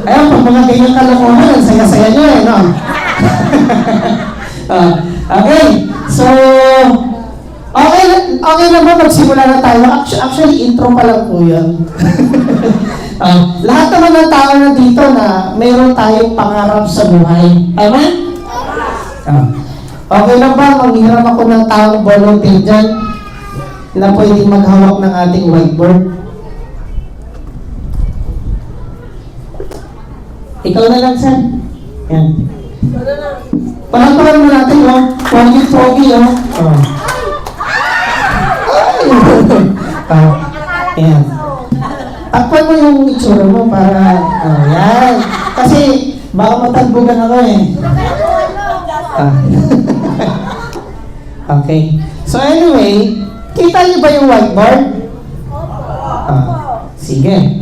ayun, pag mga ganyan kalokohan, ang saya-saya nyo no? Okay, so, okay na ba magsimula na tayo? Actually, intro pa lang po yan. Lahat naman ng tao na dito na mayroon tayong pangarap sa buhay. Amen? Okay lang ba? Manghiram ako ng taong volunteer dyan na pwedeng maghawak ng ating whiteboard. Ikaw na lang, sir. Yan. Palangpakan mo natin, Pogi-pogi, oh. Oh. Ayan. Takpan mo yung itsura mo para, yan. Kasi, baka matagbugan ako eh. Ah. Okay. So anyway, kita niyo ba yung whiteboard? Sige.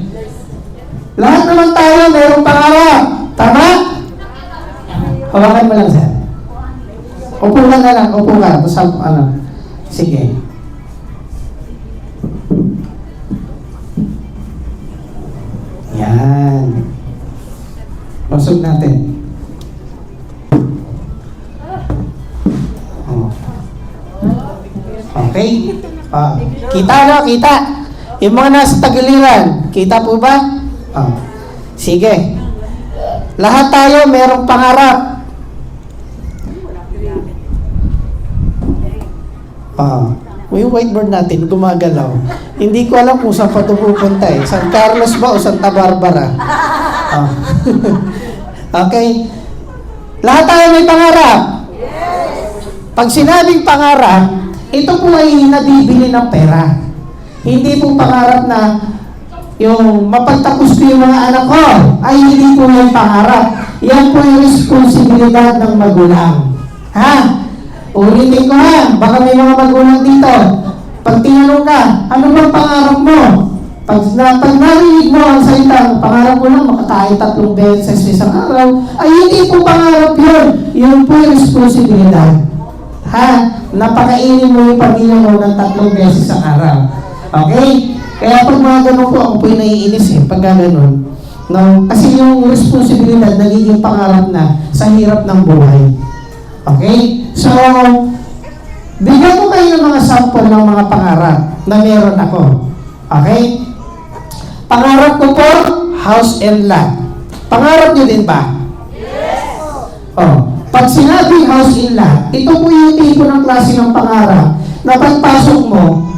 Lahat naman tayo mayroong pangarap. Tama? Hawakan mo lang, sir. Upo ka na lang. Upo ka. Sige. Yan. Pasok natin. Oh. Okay? Kita no? Kita? Yung mga nasa tagiliran, kita po ba? Sige. Lahat tayo merong pangarap. Yung whiteboard natin gumagalaw. Hindi ko alam kung saan pa ito pupunta eh. San Carlos ba o Santa Barbara? Okay? Lahat tayo may pangarap. Pag sinabing pangarap, ito po ay nabibili ng pera. Hindi po pangarap na yung mapagtapos ko yung mga anak ko, ay hindi po yung pangarap. Yan po yung responsibilidad ng magulang. Ha? Ulitin ko ha, baka may mga magulang dito. Pag tinanong ka, ano bang pangarap mo? Pag narinig mo ang salita, pangarap mo lang makakain 3 beses sa isang araw, ay hindi po pangarap yun. Yun po yung responsibilidad. Ha? Napakainin mo yung pamilya mo ng 3 beses sa araw. Okay? Kaya pag mga ganun po, ako po yung naiinis eh, pag ganun. No? Kasi yung responsibilidad nagiging pangarap na sa hirap ng buhay. Okay? So, bigyan ko kayo ng mga sample ng mga pangarap na meron ako. Okay? Pangarap ko po, house and lot. Pangarap nyo din ba? Yes! Pag sinabing house and lot, ito po yung tipo ng klase ng pangarap na pagpasok mo,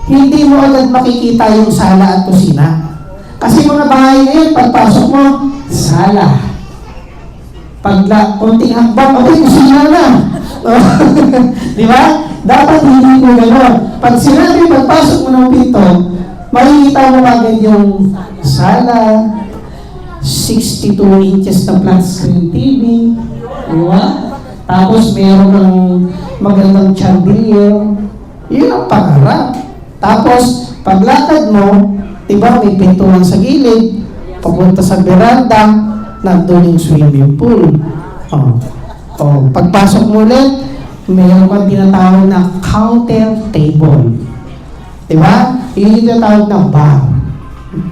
hindi mo agad makikita yung sala at kusina. Kasi mga bahay ngayon, pagpasok mo, sala. Konting hakbang, okay, kusina na. Di ba? Dapat hindi mo gano'n. Pag sinabi, pagpasok mo ng pinto, makikita mo agad yung sala, 62 inches na flat screen TV, di ba? Tapos meron ng magandang chandelier. Yun ang pangarap. Tapos, paglakad mo, diba, may pintuan sa gilid, papunta sa veranda, nandun yung swimming pool. Pagpasok mo ulit, mayroon kang tinatawag na counter table. Diba? Yun yung tinatawag na bar.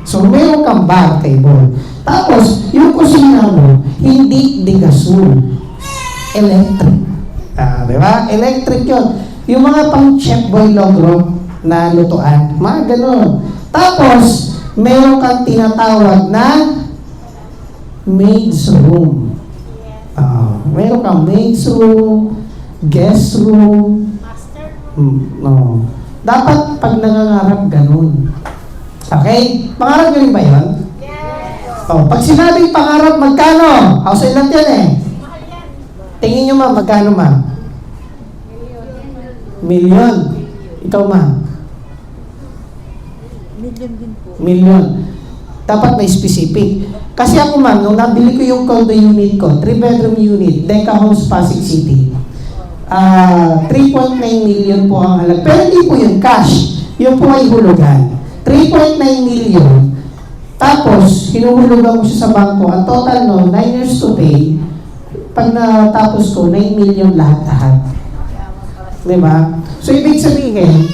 So, mayroon kang bar table. Tapos, yung kusina mo, hindi de gasol. Electric. Diba? Electric yun. Yung mga pang chef boy logro na lutuan, mga ganun. Tapos, mayroon kang tinatawag na maid's room. Mayroon kang maid's room, guest room. No. Dapat pag nangangarap, ganun. Okay? Pangarap nyo rin ba yun? Yes! Pag sinabing pangarap, magkano? House and lot yan eh. Tingin nyo ma, magkano ma? Million. Ikaw ma? Million din po. Million. Dapat may specific. Kasi ako ma'am, nung nabili ko yung condo unit ko, 3-bedroom unit, Deca Homes, Pasig City. 3.9 million po ang halaga. Pero hindi po yun cash. Yun po ay hulugan. 3.9 million. Tapos, hinuhulugan ko siya sa bangko. Ang total no, 9 years to pay. Pag natapos ko, 9 million lahat-lahat. Diba? So, ibig sabihin,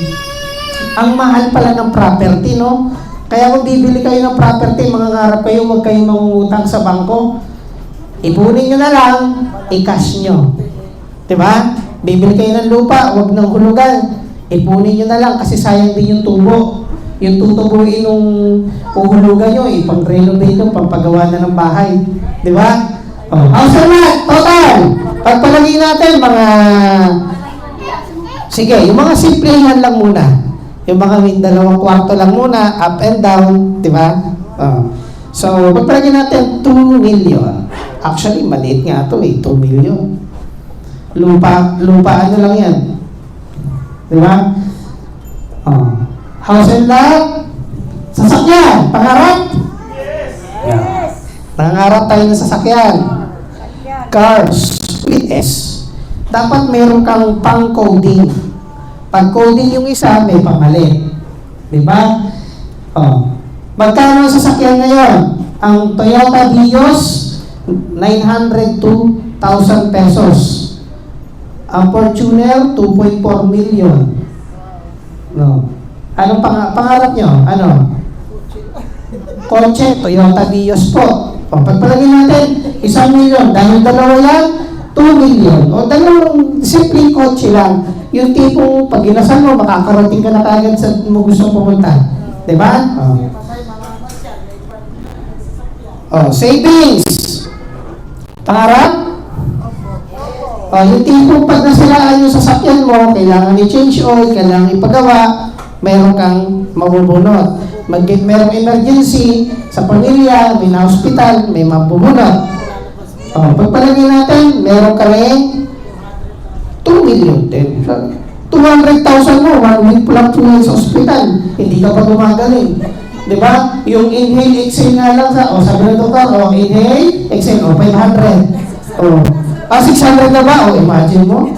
ang mahal pala ng property, no? Kaya kung bibili kayo ng property, mangangarap kayo, huwag kayong mangungutang sa bangko. Ipunin nyo na lang, i-cash nyo. Diba? Bibili kayo ng lupa, huwag nang hulugan. Ipunin nyo na lang kasi sayang din yung tubo. Yung tutubuin nung uhulugan nyo, ipang-renovate nyo, pampagawa na ng bahay. Diba? House and lot, total! Pagpalagay natin, mga... Sige, yung mga simplihan lang muna. Yung mga 2 kwarto lang muna, up and down, di ba? So, pagpalagay natin 2 million. Actually, maliit nga ito eh, 2 million. Lupa ano lang yan. Di ba? Oh. House and lot. Sasakyan. Pangarap? Yes. Nangangarap tayo ng sasakyan. Cars with S. Dapat meron kang pang-coding. Pag coding yung isa, may pamalit. Diba? Oh. Magkano ang sasakyan ngayon? Ang Toyota Vios, 902,000 pesos. Ang Fortuner, 2.4 million. No. Anong pangarap nyo? Ano? Kotse, Toyota Vios po. O, pagpalagay natin, 1 million. Dahil dalawa yan, 2 million. O, dalawang simpleng kotse lang. Yung tipong pag inasal mo, makakarating ka na kagad sa mo gusto pumunta. Diba? O, savings. Pangarap? O, yung tipong pag nasiraan yung sasakyan mo, kailangan i-change oil, kailangan ipagawa, meron kang mabubunot. Merong emergency sa pamilya, may na-hospital, may mabubunot. O, pagpalagay natin, meron ka rin 2 million din. 200,000 mo, 1 week lang po sa hospital. Hindi ka pa gumagaling. Diba? Yung inhale, exhale nga lang sa, sabi ng doktor, inhale, exhale, 500. 600 na ba? Imagine mo.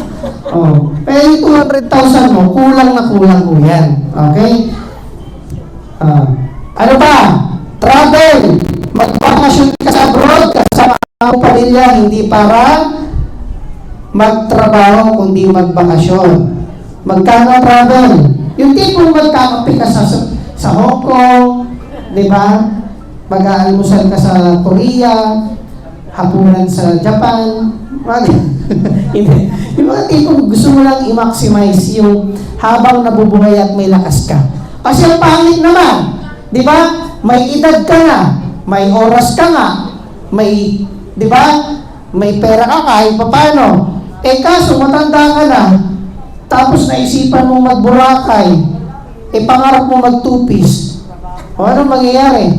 Pero yung 200,000 mo, kulang na kulang mo yan. Okay? Ano pa? Travel. Magbakasyon ka sa abroad, kasama ang pamilya, hindi para magtrabaho, kundi magbakasyon. Magkano travel? Yung tipong magkakape ka sa Hong Kong, di ba? Mag-aalmusal ka sa Korea, hapunan sa Japan. Yung mga tipong gusto mo lang i-maximize yung habang nabubuhay at may lakas ka. Kasi ang pangit naman, di ba? May edad ka na, may oras ka nga, may, di ba? May pera ka kahit paano. Kaso matanda ka na, tapos naisipan mong magburakay, pangarap mo mag-two-piece. O anong mangyayari?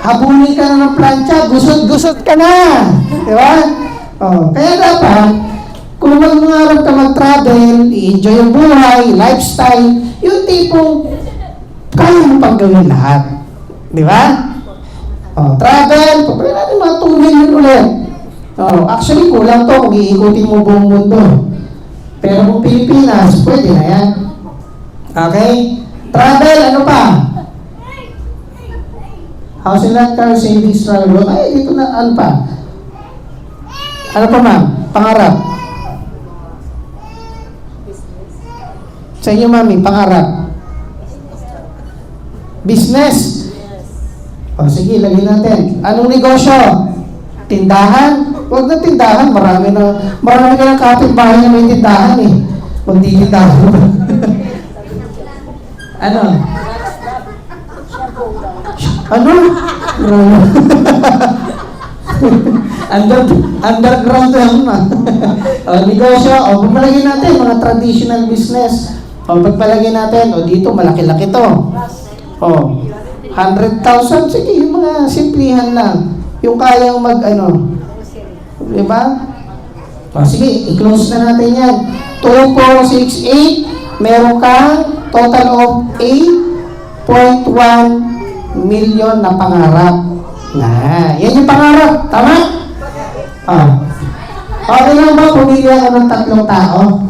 Habulin ka na ng plancha, gusot-gusot ka na. Di ba? Kaya dapat, kung mangarap ka mag-travel, i-enjoy yung buhay, lifestyle, yung tipong kaya mo pang gawin lahat. Di ba? Travel, pagpapalagay natin mga 2 million ulit. Actually, kulang to kung iikutin mo buong mundo. Pero kung Pilipinas, pwede na yan. Okay? Travel, ano pa? House and lot, car, savings, travel. Ay, dito na, ano pa? Ano pa, ma'am? Pangarap. Sa inyo, mami, pangarap. Business. Sige, lagyan natin. Anong negosyo? Tindahan? Huwag na tindahan. Marami ka ng kapitbahay na may tindahan eh. Magtitindahan mo. Ano? Ano? Underground yan na. Negosyo. Pagpalagay natin, mga traditional business. Pagpalagay natin, dito, malaki-laki to. 100,000, sige, yung mga simplihan lang. Yung kayang diba? Sige, i-close na natin yan. 2468, meron kang total of 8.1 million na pangarap. Yan yung pangarap. Tama? Okay lang ba pumili ako ng 3 tao?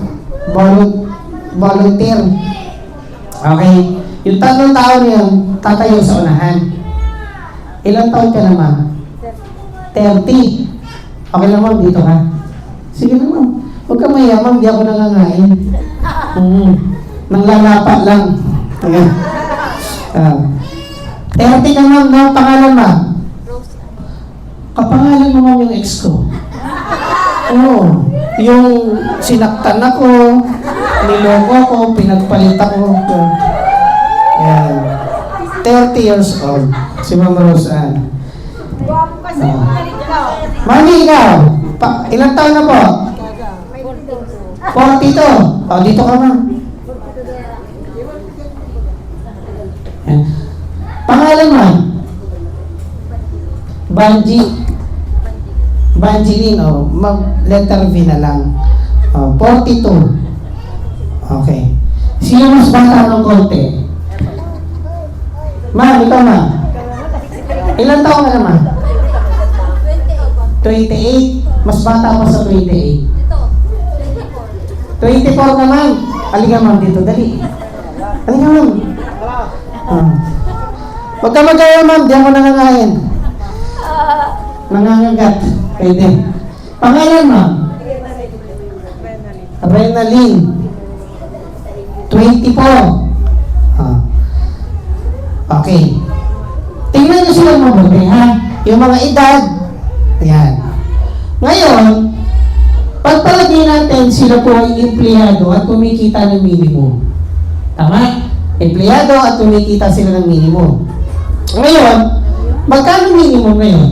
Volunteer. Okay. Yung 3 tao niyan, tatayo sa unahan. Ilang taon ka na, ma'am? 30. Okay lang, ma'am, dito ka. Sige na, ma'am. Huwag ka mahiya, ma'am, di ako nangangain. Nanglalapat lang. Ayan. 30 ka, ma'am, no? Pangalan, ma'am? Kapangalan mo, ma'am, yung ex ko. Yung sinaktan ako, niloko ako, pinagpalit ako. Ayan. 30 years old. Si Mama Roseanne. Guwapo kasi Mami, ikaw? Ilang taon na po? 42. Dito ka, ma'am. Pangalan, ma'am? Banji. Banjilin, letter V na lang. 42. Okay. Sino mas bata ng konti? Ma'am, ikaw ma'am. Ilan taon ka na ma'am? 28. Mas bata pa sa 28. 24 na ma'am. Halika ma'am dito, dali. Halika ma'am. Huwag ka mag-aya ma'am, di ako nangangain. Nangangagat. Pwede. Pangalan ma'am? Renaline. 24. Okay. Tingnan nyo sila mabuti, ha? Yung mga edad. Ayan. Ngayon, pagpalagay natin sila po ay empleyado at kumikita ng minimum. Tama? Empleyado at kumikita sila ng minimum. Ngayon, magkano minimum ngayon?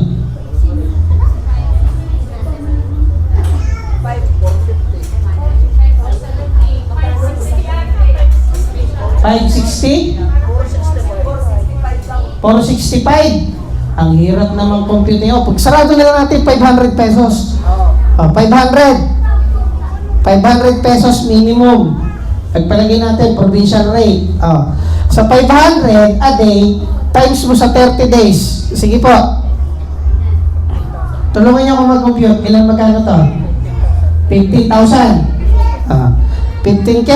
560? 465. Ang hirap naman compute nyo. Pag sarado na lang natin 500 pesos. 500 pesos minimum. Pagpalagay natin provincial rate. Sa 500 a day, times mo sa 30 days. Sige po. Tulungan niyo ako mag-compute. Ilan magkano to? 15,000. 15K.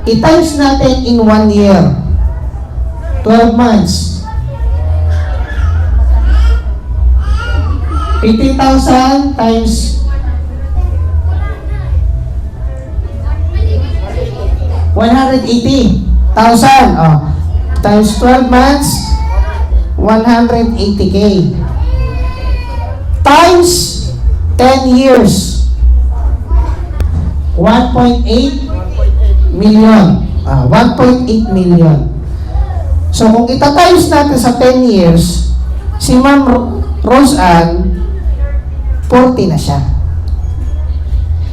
I-times natin in 1 year. 12 months. 15,000 times 180,000. Times 12 months, 180K. Times 10 years, 1.8 million. 1.8 million. So kung ita-times natin sa 10 years, si Ma'am Rose Ann, 40 na siya.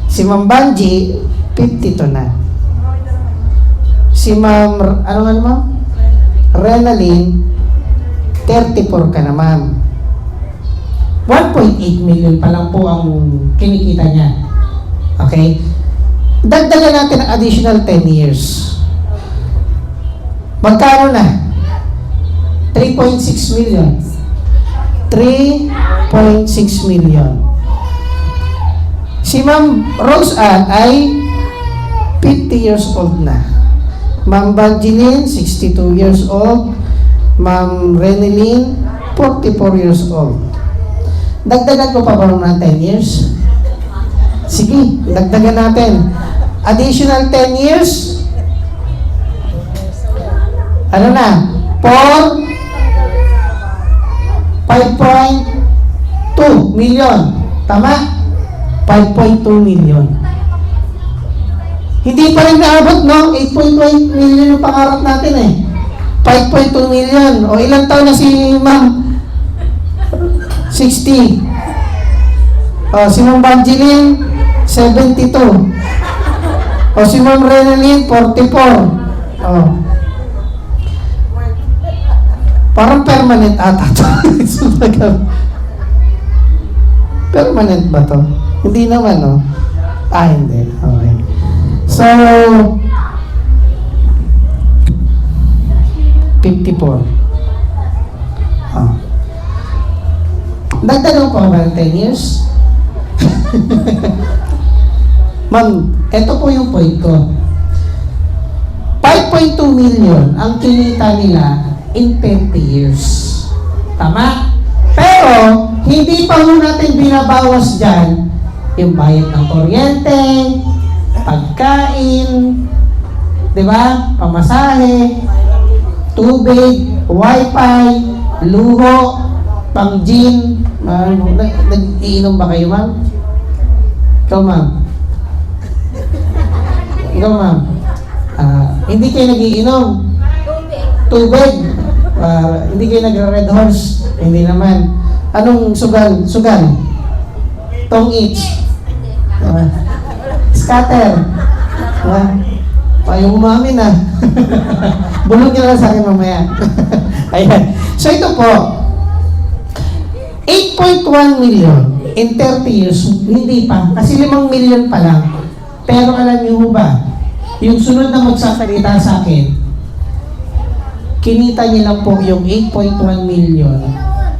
Si Ma'am Banji, 52 na. Si Ma'am, ano nga ma'am? Renaline, 34 ka na ma'am. 1.8 million pa lang po ang kinikita niya. Okay? Dagdagan natin ang additional 10 years. Magkano na? 3.6 million. 3.6 million. Si Ma'am Rose Ann ay 50 years old na. Ma'am Banjilin, 62 years old. Ma'am Reneline, 44 years old. Dagdagan ko pa ba ng 10 years? Sige, dagdagan natin. Additional 10 years. Ano na? 5.2 million. Tama? 5.2 million. Hindi pa rin naabot, no? 8.1 million yung pangarap natin eh. 5.2 million. O ilang taon na si Ma'am? 60. O si Ma'am Banjilin, 72. O si Ma'am Renaline, 44. O. Parang permanent ata to. Permanent ba to? Hindi naman, no? Hindi. Okay. So, 54. Dagdagan ko ba 10 years? Ma'am, ito po yung point ko. 5.2 million ang kinita nila in 20 years. Tama? Pero, hindi pa mo natin binabawas dyan yung bayad ng kuryente, pagkain, di ba? Pamasahe, tubig, wifi, luho, pang-gym. Nag-iinom ba kayo, ma'am? Ikaw, ma'am? Ikaw, ma'am? Hindi kayo nag-iinom? Tubig. Hindi kayo nag-red horse? Hindi naman. Anong sugal? Sugal? Tong each? Scatter? Ayaw umamin ah. Bulog nyo lang sa akin mamaya. Ayan. So ito po, 8.1 million In 30 years, hindi pa. Kasi 5 million pa lang. Pero alam niyo ba, yung sunod na magsasalita sa akin, kinita niya lang po yung 8.1 million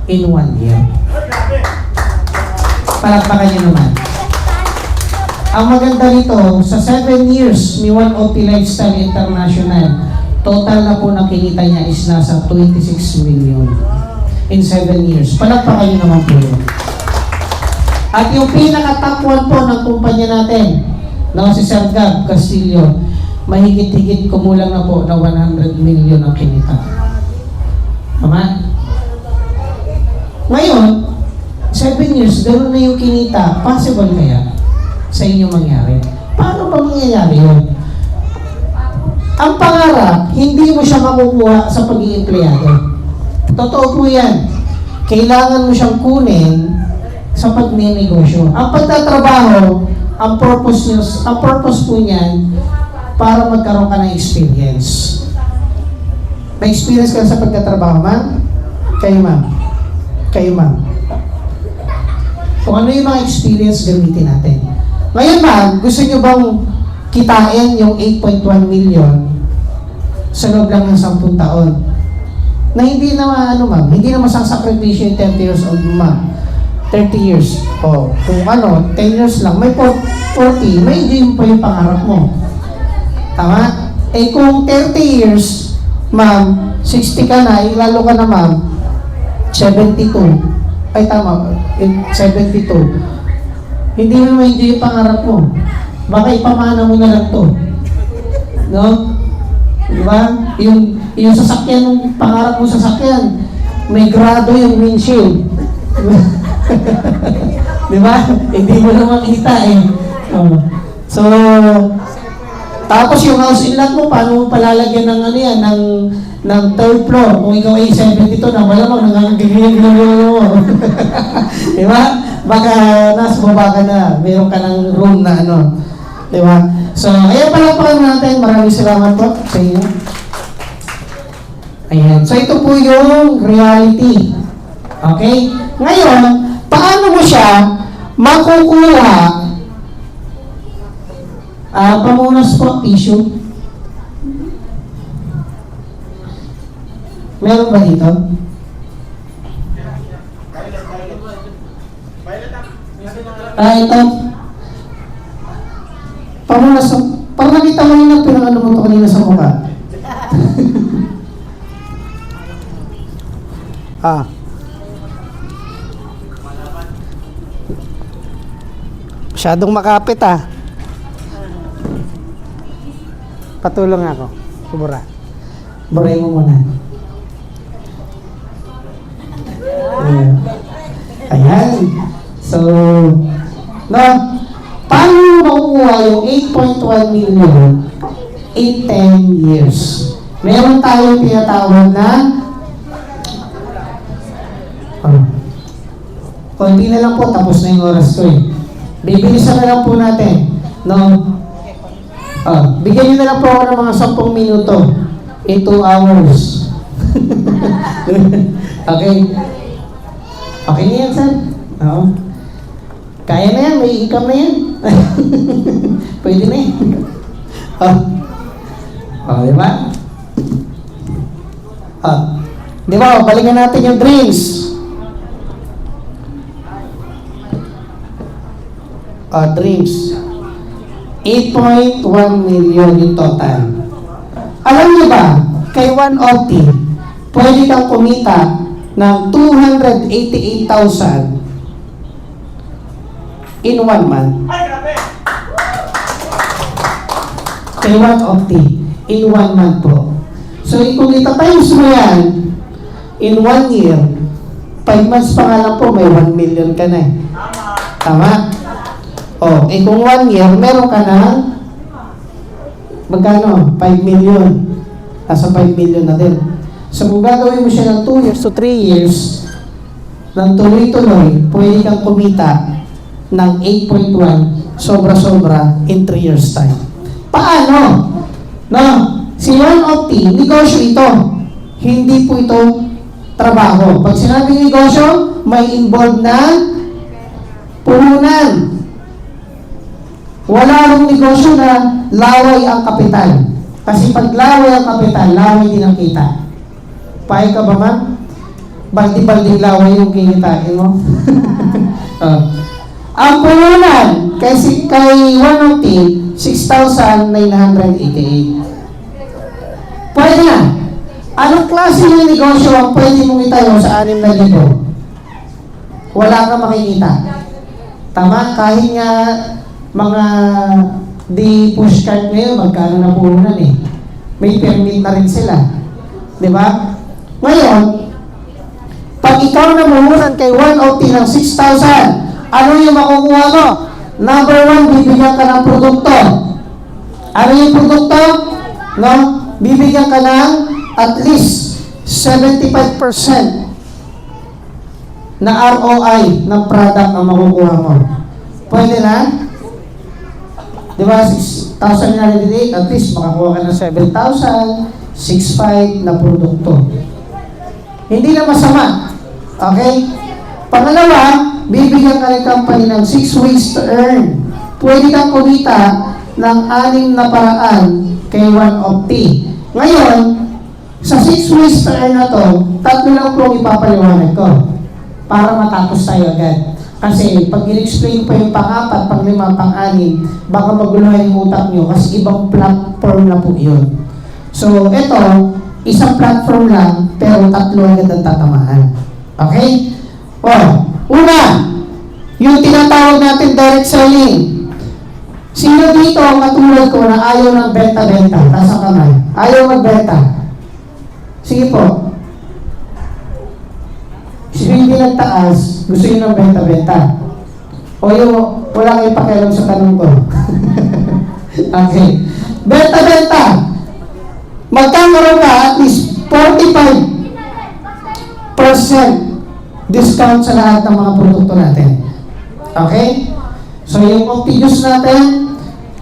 in 1 year. Palakpakan niyo naman. Ang maganda nito, sa 7 years ni One OP Lifestyle International, total na po na kinita niya is nasa 26 million in 7 years. Palakpakan niyo naman po yun. At yung pinaka-top 1 po ng kumpanya natin, na si Sir Gab Castillo, mahigit-higit kumulang na po na 100 million ang kinita. Tama? Ngayon, 7 years, gano'n na yung kinita, possible kaya sa inyo mangyari? Paano ba mangyayari yun? Ang pangarap, hindi mo siya makukuha sa pagiging empleyado. Totoo po yan. Kailangan mo siyang kunin sa pagnenegosyo. Ang pagtatrabaho, ang purpose po niyan, para magkaroon ka ng experience. May experience ka sa pagtatrabaho, ma'am? Kayo, ma'am? Kayo, ma'am? Kung ano yung mga experience, gamitin natin. Ngayon, ma'am, gusto nyo bang kitain yung 8.1 million sa loob lang ng 10 taon? Na hindi na, hindi na masasakripisyo yung 30 years old, ma'am. 30 years. O, kung 10 years lang, may 40, may enjoy pa yung pangarap mo. Tama? Eh kung 30 years, ma'am, 60 ka na, lalo ka na, ma'am, 72. Ay, tama, 72. Hindi mo ma-enjoy yung pangarap mo. Baka ipamana mo na lang to. No? Diba? Yung sasakyan, yung pangarap mo sasakyan, may grado yung windshield. Diba? Hindi mo na makita eh. So, tapos yung house inlet mo, paano mo palalagyan ng ng third floor? Kung ikaw ay 72 na, malamang nangangagigilin mo. Diba? Baka nasa baba ka na, meron ka ng room na Diba? So, ayan palakpakan natin. Maraming salamat po sa inyo. Ayan. So, ito po yung reality. Okay? Ngayon, paano mo siya makukuha? Pamunas po, tissue. Meron ba dito? Ito. Pamunas. Parang nakita mo yun na pinang mo ito kanina sa mukha. Masyadong makapit Patulong ako. Kubura. Buray mo muna. Ayan. So, paano makukuha yung 8.1 million in 10 years? Meron tayong tinatawag na konti na lang po, tapos na yung oras ko Bibilisan na lang po natin. Bigyan nyo na lang po ako ng mga 10 minuto in 2 hours. Okay? Okay na yan, sir? Oo. Kaya na yan, may income na yan. Pwede na yan. Diba? Diba, balikan natin yung drinks. Dreams. 8.1 million yung total. Alam niyo ba, kay One OT, pwede kang kumita ng 288,000 in 1 month. Kay One OT, in 1 month po. So, kung ita-times mo yan, in 1 year, 5 months pa nga lang po, may 1 million ka na Tama? Kung 1 year, meron ka ng magkano? 5 million. Nasa 5 million na din. So, kung gagawin mo siya ng 2 years to 3 years, ng tuloy-tuloy, pwede kang kumita ng 8.1, sobra-sobra, in 3 years time. Paano? Si One OT, negosyo ito. Hindi po ito trabaho. Pag sinabing negosyo, may involved na puhunan. Wala nang negosyo na laway ang kapital. Kasi pag laway ang kapital, laway din ang kita. Pahay ka ba, ma'am? Baldi-balding laway yung kikitain mo. Ang puhunan kay One of T, 6,988. Pwede na. Anong klase ng negosyo ang pwede mong itayo sa 6,000? Wala kang makikita. Tama? Kahit nga mga di push cart ngayon, magkano na puhunan eh. May permit na rin sila. Di ba? Ngayon, pag ikaw na mumunan kay 1OT ng 6,000, ano yung makukuha mo? Number 1, bibigyan ka ng produkto. Ano yung produkto? No? Bibigyan ka ng at least 75% na ROI ng product ang makukuha mo. Pwede na? Di ba? 6,988, at least makakuha ka ng 7,000, 6,500 na produkto. Hindi na masama. Okay? Pangalawa, bibigyan ka ng company ng 6 ways to earn. Pwede kang kumita ng 6 na paraan kay 1OT. Ngayon, sa 6 ways to earn na to, 3 lang po ang ipapaliwanag ko para matapos tayo agad. Kasi pag in-explain pa yung pang-4, pang-5, pang-6, baka maguluhan yung utak nyo kasi ibang platform na po yun. So, ito, isang platform lang, pero 3 agad ang tatamaan. Okay? Una, yung tinatawag natin direct selling. Sino dito ang katulad ko na ayaw ng benta-benta? Nasa kamay. Ayaw magbenta. Sige po. Sino hindi nagtaas, gusto nyo ng benta-benta? O yung wala kayong pakialam sa tanong ko? Okay. Benta-benta. Magkakaroon ka at least 45% discount sa lahat ng mga produkto natin. Okay? So yung Optijuice natin,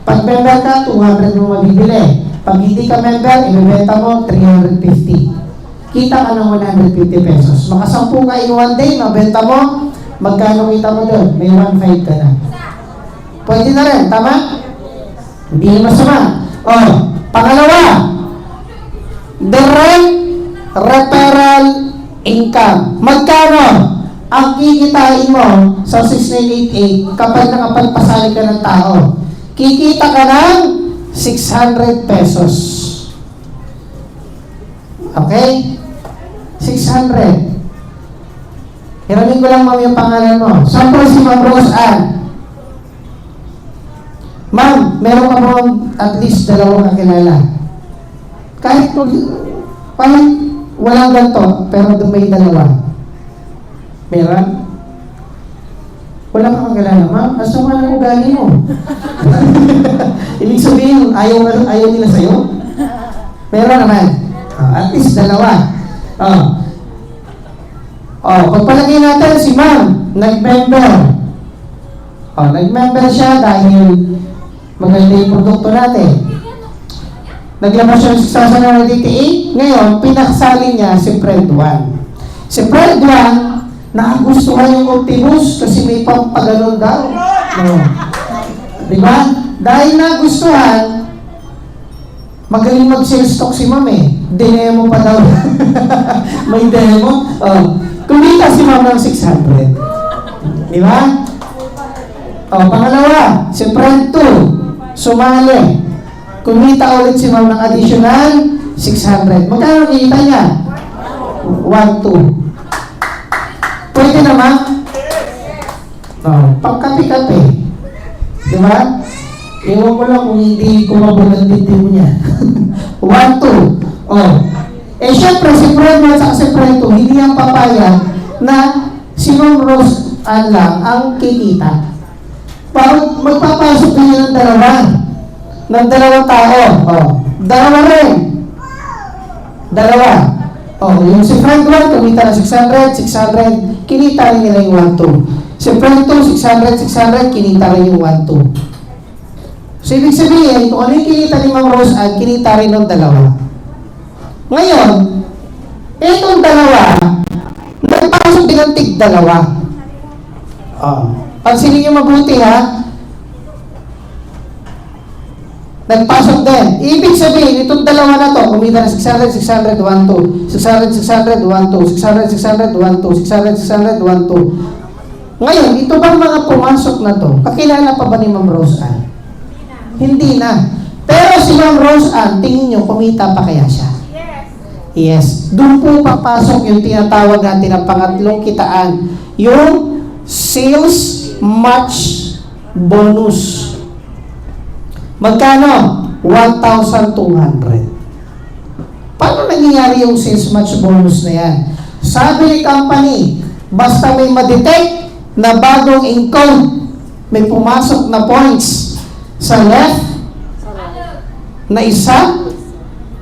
pag member ka, 200 mo mabibili. Pag hindi ka member, ibibenta mo 350. Kita ka ng 150 pesos. Makasampu ka in one day, mabenta mo, magkano kita mo doon? May 1.5 ka na. Pwede na rin, tama? Hindi masama. Pangalawa, direct referral income. Magkano ang kikitain mo sa 6988 kapag nakapagpasali ka ng tao? Kikita ka ng 600 pesos. Okay? 600. Hiramin ko lang, ma'am, yung pangalan mo. Sample si Ma'am Rose Ann. Ma'am, meron ka mo at least 2 kakilala. Kahit walang ganito, pero doon may 2. Meron? Wala kang kakilala, ma'am. Asa man ang ugali mo? Ibig sabihin, ayaw nila sa'yo? Meron naman. At least 2. Pagpalagay natin si ma'am, nag-member. Nag-member siya dahil maganda yung produkto natin. Naglabas siya ng 6,988. Ngayon, pinakasali niya si Fred 1. Si Fred 1, nakagustuhan yung Optimus kasi may pampaganon daw. Diba? Dahil nagustuhan, magaling mag-sales talk si ma'am eh. Demo pa daw. May demo. Kumita si ma'am ng 600. Diba? Pangalawa, si Fred 2, sumali. Kumita ulit si ma'am ng additional 600. Magkano kita niya? 1,200. Pwede na, ma'am? Pangkapi-kapi. Diba? Ewan ko lang kung hindi kumabog ang dito mo niya. 1,200. Syempre, si Fred 1 at si Fred 2, hindi ang papayag na si Ma'am Rose Ann lang ang kikita. Parang magpapasok niya ng 2. Ng 2 tao. 2 rin. 2. Yung si Fred 1, kumita na 600, kinita rin nila yung 1,200. Si Fred 2, 600, kinita rin yung 1,200. So, ibig sabihin, kung ano yung kinita ni Ma'am Rose Ann, kinita rin ng 2. Ngayon, itong 2, nagpasok din ng tig 2. Pansinin niyo mabuti ha. Nagpasok din. Ibig sabihin, itong dalawa na to, kumita na 600, 600, 1, 2. 600, 600, 1, 2. 600, 600, 1, 2. 600, 600, 1, 2. Ngayon, ito bang mga pumasok na to, kakilala pa ba ni Ma'am Rose Ann? Hindi na. Pero si Ma'am Rose Ann, tingin nyo, kumita pa kaya siya? Yes. Doon po papasok yung tinatawag natin ng pangatlong kitaan, yung sales match bonus. Magkano? 1,200. Paano nangyayari yung sales match bonus na yan? Sabi ni company, basta may madetect na bagong encode, may pumasok na points sa left na isa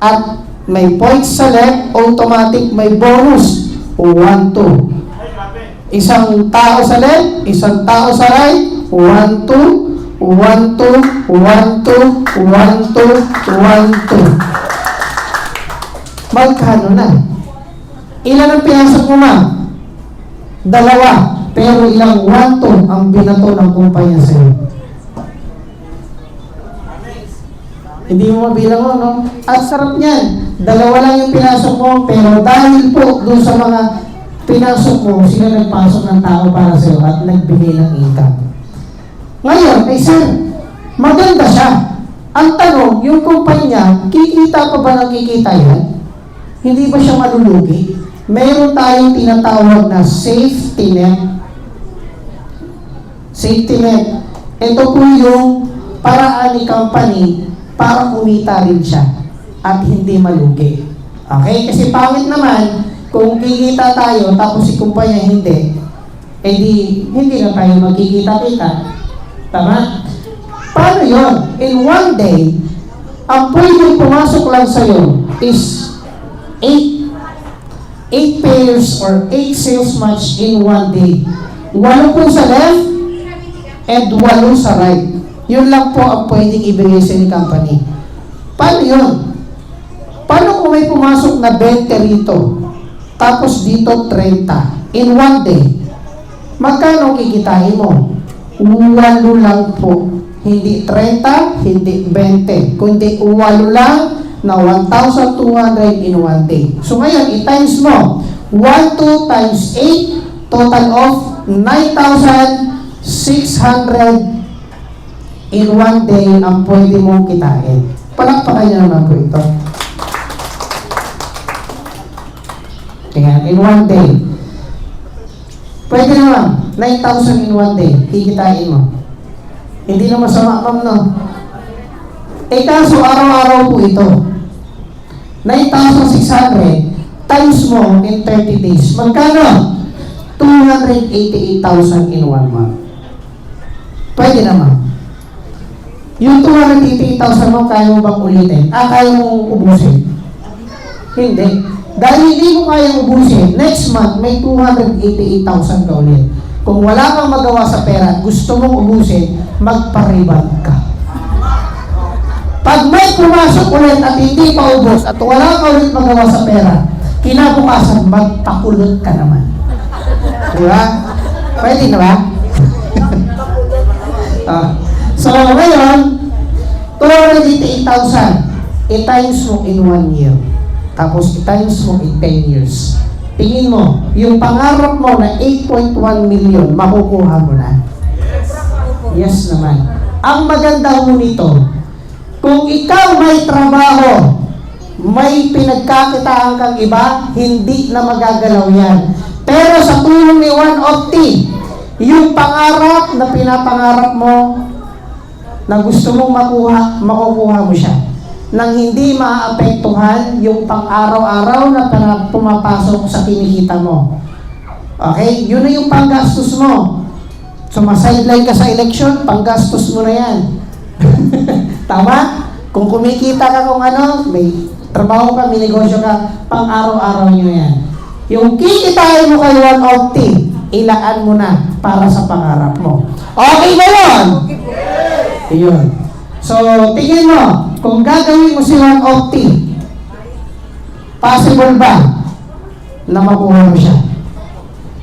at may points sa left, automatic may bonus 1, 2. Isang tao sa left, isang tao sa right, 1, 2. 1, 2, 1, 2, 1, 2, 1, 2. Magkano na? Ilan ang pinasok mo, ma'am? 2. Pero ilang 1, 2 ang binato ng kumpanya sa'yo? Hindi mo mabilang mo, no? At sarap niyan. 2 lang yung pinasok mo, pero dahil po doon sa mga pinasok mo, sila nagpasok ng tao para sa'yo at nagbigay ng income. Ngayon, sir, maganda siya. Ang tanong, yung kumpanya, kikita pa ba nakikita yan? Hindi ba siya malulugi? Meron tayong tinatawag na safety net. Safety net. Ito po yung paraan ni company para kumita rin siya at hindi malugi. Okay? Kasi pangit naman, kung kikita tayo tapos si kumpanya hindi, hindi na tayo magkikita-kita. Tama? Paano yun? In one day, ang pwedeng pumasok lang sa'yo is 8 pairs or 8 sales match in one day. 8 po sa left and 8 sa right. Yun lang po ang pwedeng ibigay sa company. Paano yun? Paano kung may pumasok na 20 rito, tapos dito 30 in one day? Magkano kikitain mo? 8 lang po. Hindi 30, hindi 20. Kundi 8 lang na 1,200 in one day. So ngayon, i-times mo. 1, 2 times 8, total of 9,600 in one day ang pwede mong kitain. Palakpakan niyo naman po ito. Tingnan, in one day. Pwede naman, 9,000 in one day, kikitain mo. Hindi na masama, ma'am, no? Kaso araw-araw po ito. 9,600 times mo in 30 days. Magkano? 288,000 in 1 month. Pwede naman. Yung 288,000 mo, kaya mo bang ulitin? Kaya mo ubusin? Hindi. Dahil hindi mo kaya ubusin, next month, may 288,000 ka ulit. Kung wala kang magawa sa pera, gusto mong ubusin, magparibag ka. Pag may pumasok ulit at hindi pa ubos at wala ka ulit magawa sa pera, kinabukasan, magpakulot ka naman. Di ba? Pwede na ba? So, ngayon, 288,000, i-times mo in 1 year. Tapos i-times mo in 10 years. Tingin mo, yung pangarap mo na 8.1 million, makukuha mo na. Yes naman. Ang maganda mo nito, kung ikaw may trabaho, may pinagkakitaan kang iba, hindi na magagalaw yan. Pero sa tulong ni One of T, yung pangarap na pinapangarap mo, na gusto mong makukuha mo siya. Nang hindi maapektuhan yung pang-araw-araw na pumapasok sa kinikita mo. Okay? Yun na yung panggastos mo. So, masideline ka sa election, panggastos mo na yan. Tama? Kung kumikita ka kung ano, may trabaho ka, may negosyo ka, pang-araw-araw nyo yan. Yung kikitain mo kay One of T, ilaan mo na para sa pangarap mo. Okay ba yun? Yun. So, tingin mo, kung gagawin mo si One of T, possible ba na makuha mo siya?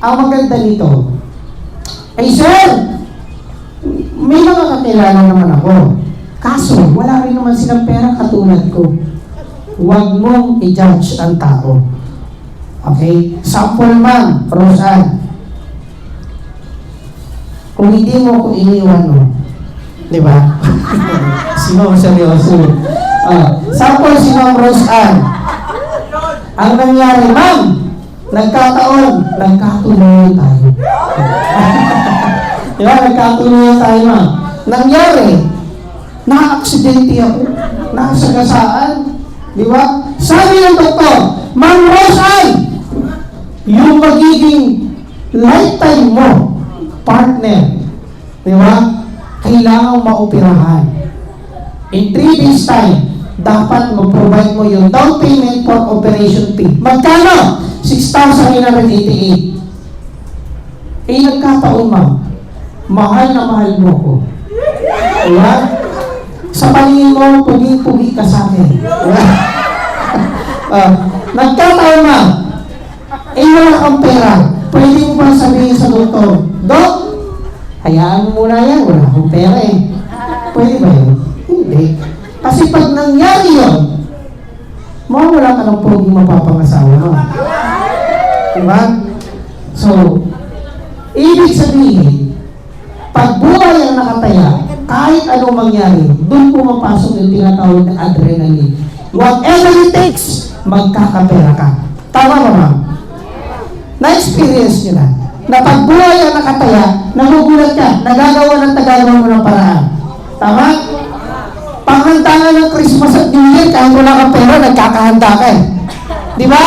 Ang maganda nito, sir, may mga kakilala naman ako. Kaso, wala rin naman silang pera katulad ko. Huwag mong i-judge ang tao. Okay? Sample ma'am, Roseanne. Kung hindi mo ko iniwan mo, di ba? Sino seryoso? Sample si Ma'am Roseanne. Ang nangyari, ma'am, nagkataon, nagkatuloy tayo. Di ba? Nagkatuloy tayo, ma'am. Nangyari, na-aksidente ako, nasagasaan. Di ba? Sabi ng doktor, Ma'am Roseanne, yung magiging lifetime mo, partner, di ba? Kailangan maoperahan. In 3 days time, dapat mag-provide mo yung down payment for operation fee. Magkano? 6,988. Eh, nagkataon, ma'am. Mahal na mahal mo ko. Diba? Sa paningin mo, pugi-pugi ka sa akin. Diba? Nagkataon, ma'am. Eh, wala kang pera. Pwede mo ba sabihin sa doktor, Dok, hayaan mo muna yan. Wala akong pera eh. Pwede ba yun? Hindi. Kasi pag nangyari yun, mawala ka ng poging mapapangasawa mo. Diba? So, ibig sabihin, pag buhay ang nakataya, kahit anong mangyari, doon pumapasok yung tinatawag na adrenaline. Whatever it takes, magkakapera ka. Tama ba, ma'am? Na-experience nyo na pag buhay ang nakataya, nagugulat ka, nagagawa ng tagagawa mo ng paraan. Tama? Panghanda nga ng Christmas at New Year, kahit wala kang pera, nagkakahanda ka eh. Di ba?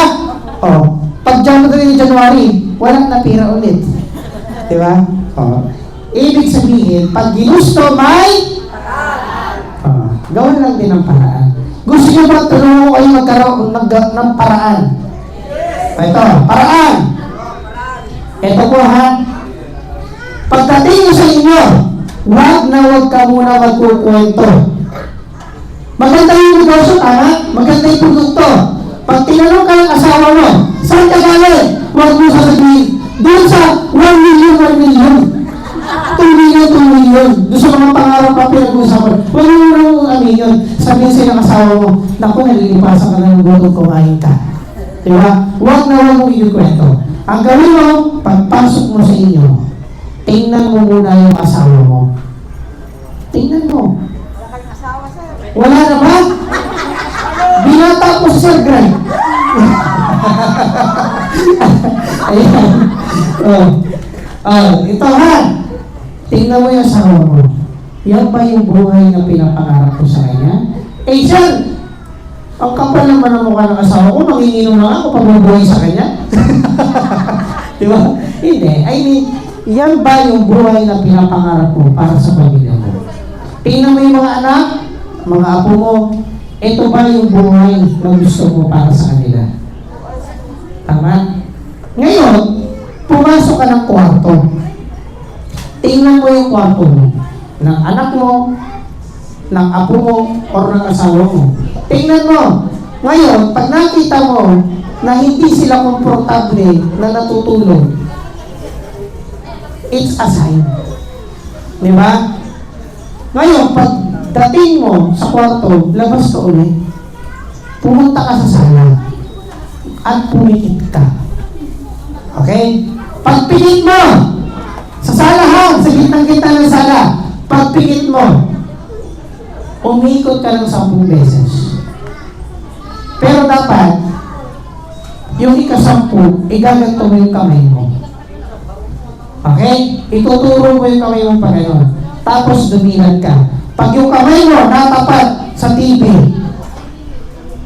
O, pag January, walang napira ulit. Di ba? O, ibig sabihin, pag ginusto may gawin lang din ng paraan. Gusto nyo ba tulungan ko kayo magkaroon ng paraan? Ito, paraan. Ito po ha. Pagdating nyo sa inyo, wag ka muna magkukwento. Maganda yung negosyo, tama? Maganda yung produkto. Pag tinanong ka ng asawa mo, saan ka galing? Huwag mo sasabihin, doon sa 1 million, 2 million. Doon sa mga pangarap pa pinag-usapan. Huwag mo nang yun. Sabihin sa'yo ng asawa mo, naku, nalilipasan ka na ng gutom, kumain ka. Diba? Huwag mong ikwento. Ang gawin mo, pagpasok mo sa inyo, tingnan mo muna yung asawa mo. Tingnan mo. Wala na ba? Binata po si Sir Greg. Ayan. Ito ha. Tingnan mo yung asawa mo. Yan ba yung buhay na pinapangarap ko sa kanya? Eh, sir, ang kapal naman ang mukha ng asawa ko, manginginom na ako pag-buhay sa kanya. Di ba? Hindi. I mean, yan ba yung buhay na pinapangarap mo para sa pamilya mo? Tingnan mo yung mga anak, mga apo mo, ito ba yung buhay na gusto mo para sa kanila? Tama? Ngayon, pumasok ka ng kwarto. Tingnan mo yung kwarto mo, ng anak mo, ng apo mo, or ng asawa mo. Tingnan mo. Ngayon, pag nakita mo na hindi sila komportable na natutulog, it's a sign. Di ba? Ngayon, pag dating mo sa kwarto, labas ka ulit. Pumunta ka sa sala at pumikit ka. Okay? Pagpikit mo, sa sala ha, sa gitnang-gitna ng sala, pagpikit mo, umikot ka ng 10 beses. Pero dapat, yung ika-10, igaganto mo yung kamay mo. Okay? Ituturo mo yung kamay mo pa ngayon. Tapos dumilan ka. Pag yung kamay mo natapat sa TV,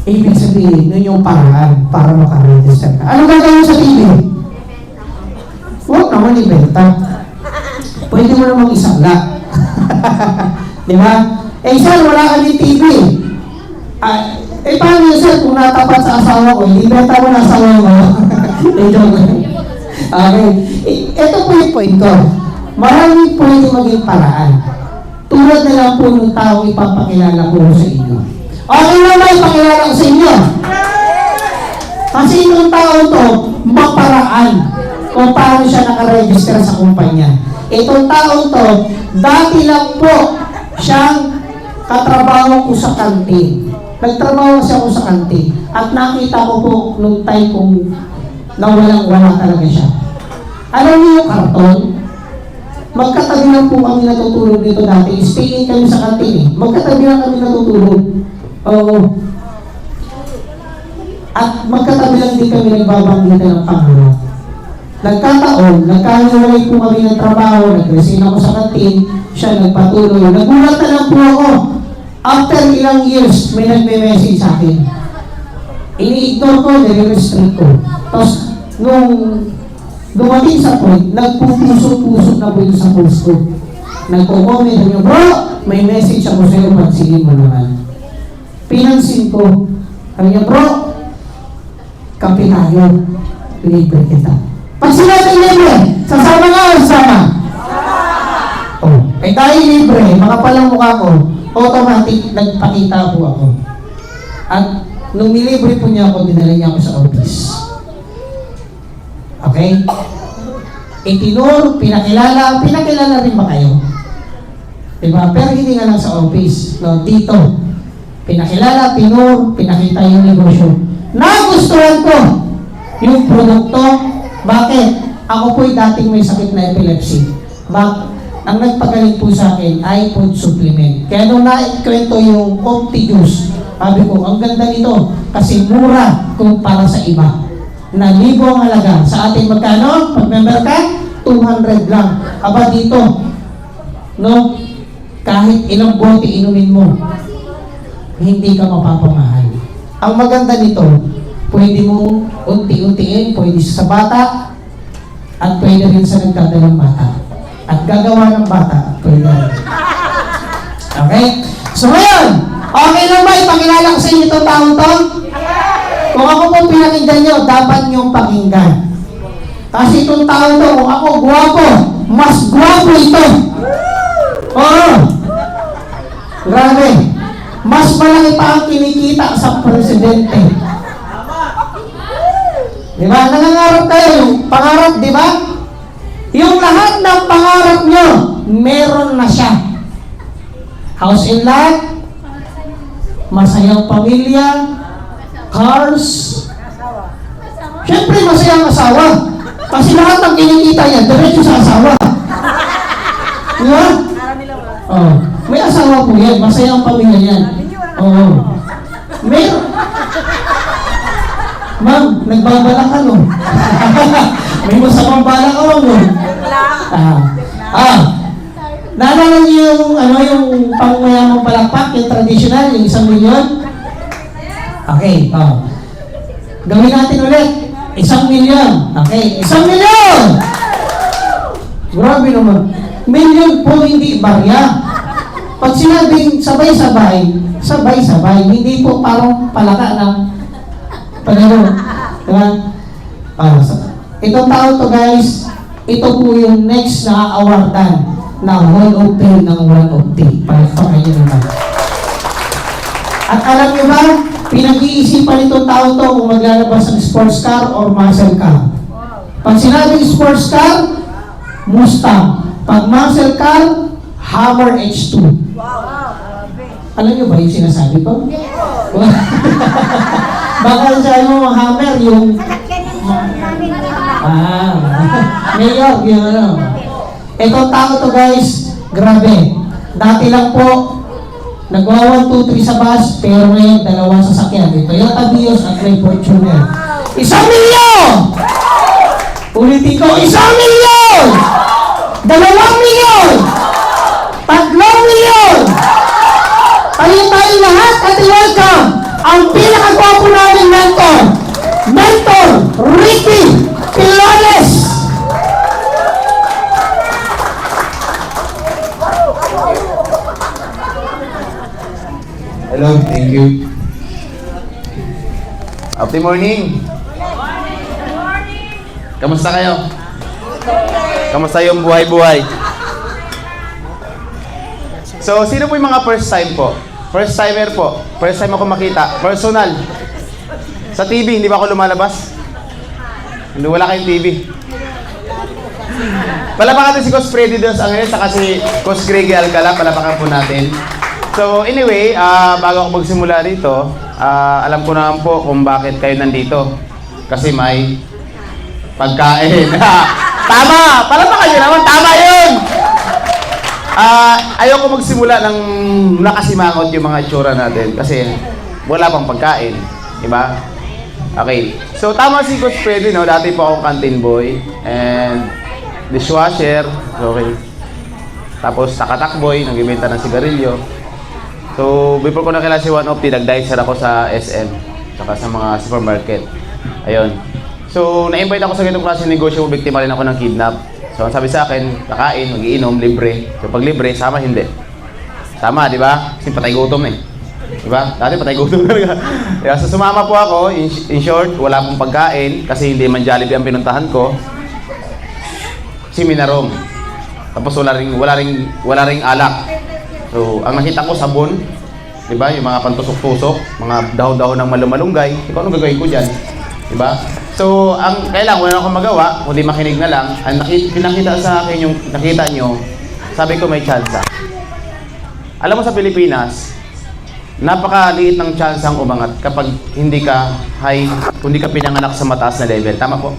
ibig sabihin, yun yung paraan para makaregister ka. Ano gagawin sa TV? Huwag naman ibenta. Pwede mo namang isangla. Di ba? Eh, sir, wala ka din TV. Paano yun, sir, kung natapat sa asawa ko, hindi benta mo na asawa mo. Okay. Ito po yung point ko. Maraming pwede maging paraan. Tulad na lang po ng taong ipapakilala ko sa inyo. Okay na ba ipakilala ko sa inyo? Kasi itong tao to, maparaan kung paano siya nakaregister sa kumpanya. Itong taong to, dati lang po siyang katrabaho ko sa kantin. Nagtrabaho siya ako sa kantin. At nakita ko po nung time kong nawalang-wala talaga siya. Alam niyo yung karton? Magkatabi lang po kami natutulog dito dati. Staying kami sa kantin eh. Magkatabi lang kami natutulog. Oo. At magkatabi lang din kami nagbabanggitan ng pangarap. Nagkataon, nagkahiwalay po kami ng trabaho, nag-resign ako sa kantin, siya nagpatuloy. Nagulat na lang po ako. After ilang years, may nagme-message sa akin. Ini-ignore ko, nire-restrict ko. Tapos, nung dumating sa point, nagpupuso-puso na po yun sa post ko. Nagko-comment niyo, bro, may message ako sa'yo, pansinin mo naman. Pinansin ko, sabi niya, bro, kape tayo, libre kita. Pag sinabi libre, sasama nga o sasama? Oh, eh dahil libre, makapalang mukha ko, automatic, nagpakita po ako. At nung nilibre po niya ako, dinala niya ako sa office. Okay? Itinuro, pinakilala rin ba kayo? Diba? Pero hindi nga lang sa office. No, dito. Pinakilala, tinuro, pinakita yung negosyo. Nagustuhan ko yung produkto. Bakit? Ako po'y dating may sakit na epilepsy. Ang nagpagaling po sa akin ay food supplement. Kaya nung naikwento yung Opti Juice, sabi ko, ang ganda nito kasi mura kumpara sa iba. Na libo ang halaga. Sa atin magkano? Pag member ka, 200 lang. Aba dito, no? Kahit ilang bote inumin mo, hindi ka mapapamahal. Ang maganda nito, pwede mo unti-untiin, pwede sa bata, at pwede rin sa nagdadalang bata. At gagawa ng bata, pwede rin. Okay? So ngayon, okay lang ba ipakilala ko sa inyo itong taong to? Kung ako po pinakinggan nyo, dapat nyong pakinggan. Kasi itong tao to, kung ako guwapo, mas guwapo ito. Oo. Grabe. Mas malaki pa ang kinikita sa presidente. Diba? Nangangarap kayo yung pangarap, diba? Yung lahat ng pangarap nyo, meron na siya. House and lot, masayang pamilya, cars. Siyempre, masayang asawa. Kasi lahat ng kinikita niya, diretso sa asawa. Diba? Oh, may asawa po yan. Masayang pamilya yan. Oh. Meron. Ma'am, nagbabalak ka, no? May masamang balak ka, no? Naalala niyo yung pangmayamang palakpak, yung traditional, yung 1 milyon? Okay, gawin natin ulit. 1 milyon. Okay, 1 milyon! Grabe naman. Milyon po, hindi barya. Pag sinabing sabay-sabay, sabay-sabay, hindi po parang palaka ng Panginoon. Diba? Itong tao to guys, ito po yung next na awardan na Hall of Fame ng One of Fame. Palakpakan nyo naman. At alam nyo ba, pinag-iisipan itong tao to kung maglalabas ng sports car or muscle car. Pag sinabing sports car, Mustang. Pag muscle car, Hammer H2. Alam nyo ba yung sinasabi ko? Baka sabi mo, Hammer, yung... Mayor, yung ano. Itong tao to guys, grabe. Dati lang po, nagwa 1, 2, 3 sa bus, pero ngayon, 2 sasakyan. Toyota Vios at may Fortuner. 1 milyon! Ulitin ko, 1 milyon! 2 milyon! 3 milyon! Tayo lahat at welcome ang pinakagwapo namin Mentor Ricky Pilones! Hello, thank you. Happy morning. Kamusta kayo? Kamusta yung buhay-buhay? So, sino po yung mga first time po? First timer po. First time ako makita. Personal. Sa TV, hindi ba ako lumalabas? Hindi, wala kayong TV. Palapakan natin si Coach Freddy Dos Angeles saka si Coach Greggy Alcala. Palapakan po natin. So anyway, bago ako magsimula dito, alam ko naman po kung bakit kayo nandito. Kasi may pagkain. Tama! Palapakan nyo naman. Tama yun! Ayoko magsimula ng nakasimangot yung mga itsura natin kasi wala pang pagkain. Diba? Okay. So, tama si Coach Freddy, no? Dati po akong canteen boy and dishwasher. Okay. Tapos, takatakboy, nagbibenta ng sigarilyo. So, before ko nakilala si One Opti, nag-dicer ako sa SM saka sa mga supermarket. Ayun. So, na-invite ako sa ganitong klase ng negosyo, biktima rin ako ng kidnap. So, ang sabi sa akin, kakain, magiinom, libre. So, pag libre, sama, hindi. Sama, di ba? Kasi patay gutom eh. Di ba? Dati patay gutom talaga. Kaya so, sumama po ako. In short, wala pong pagkain kasi hindi man Jollibee ang pinuntahan ko. Seminarong. Tapos wala ring alak. So, ang nakita ko, sabon. Di ba? Yung mga pantusok-tusok, mga dahon-dahon ng malumalunggay. Ikaw, anong gagawin ko dyan? Di ba? So, ang kailangan wala akong magawa, kundi makinig na lang. Ang pinakita sa akin yung nakita nyo, sabi ko may tsansa. Alam mo sa Pilipinas, napakaliit ng tsansa ang umangat kapag hindi ka pinanganak sa mataas na level. Tama po?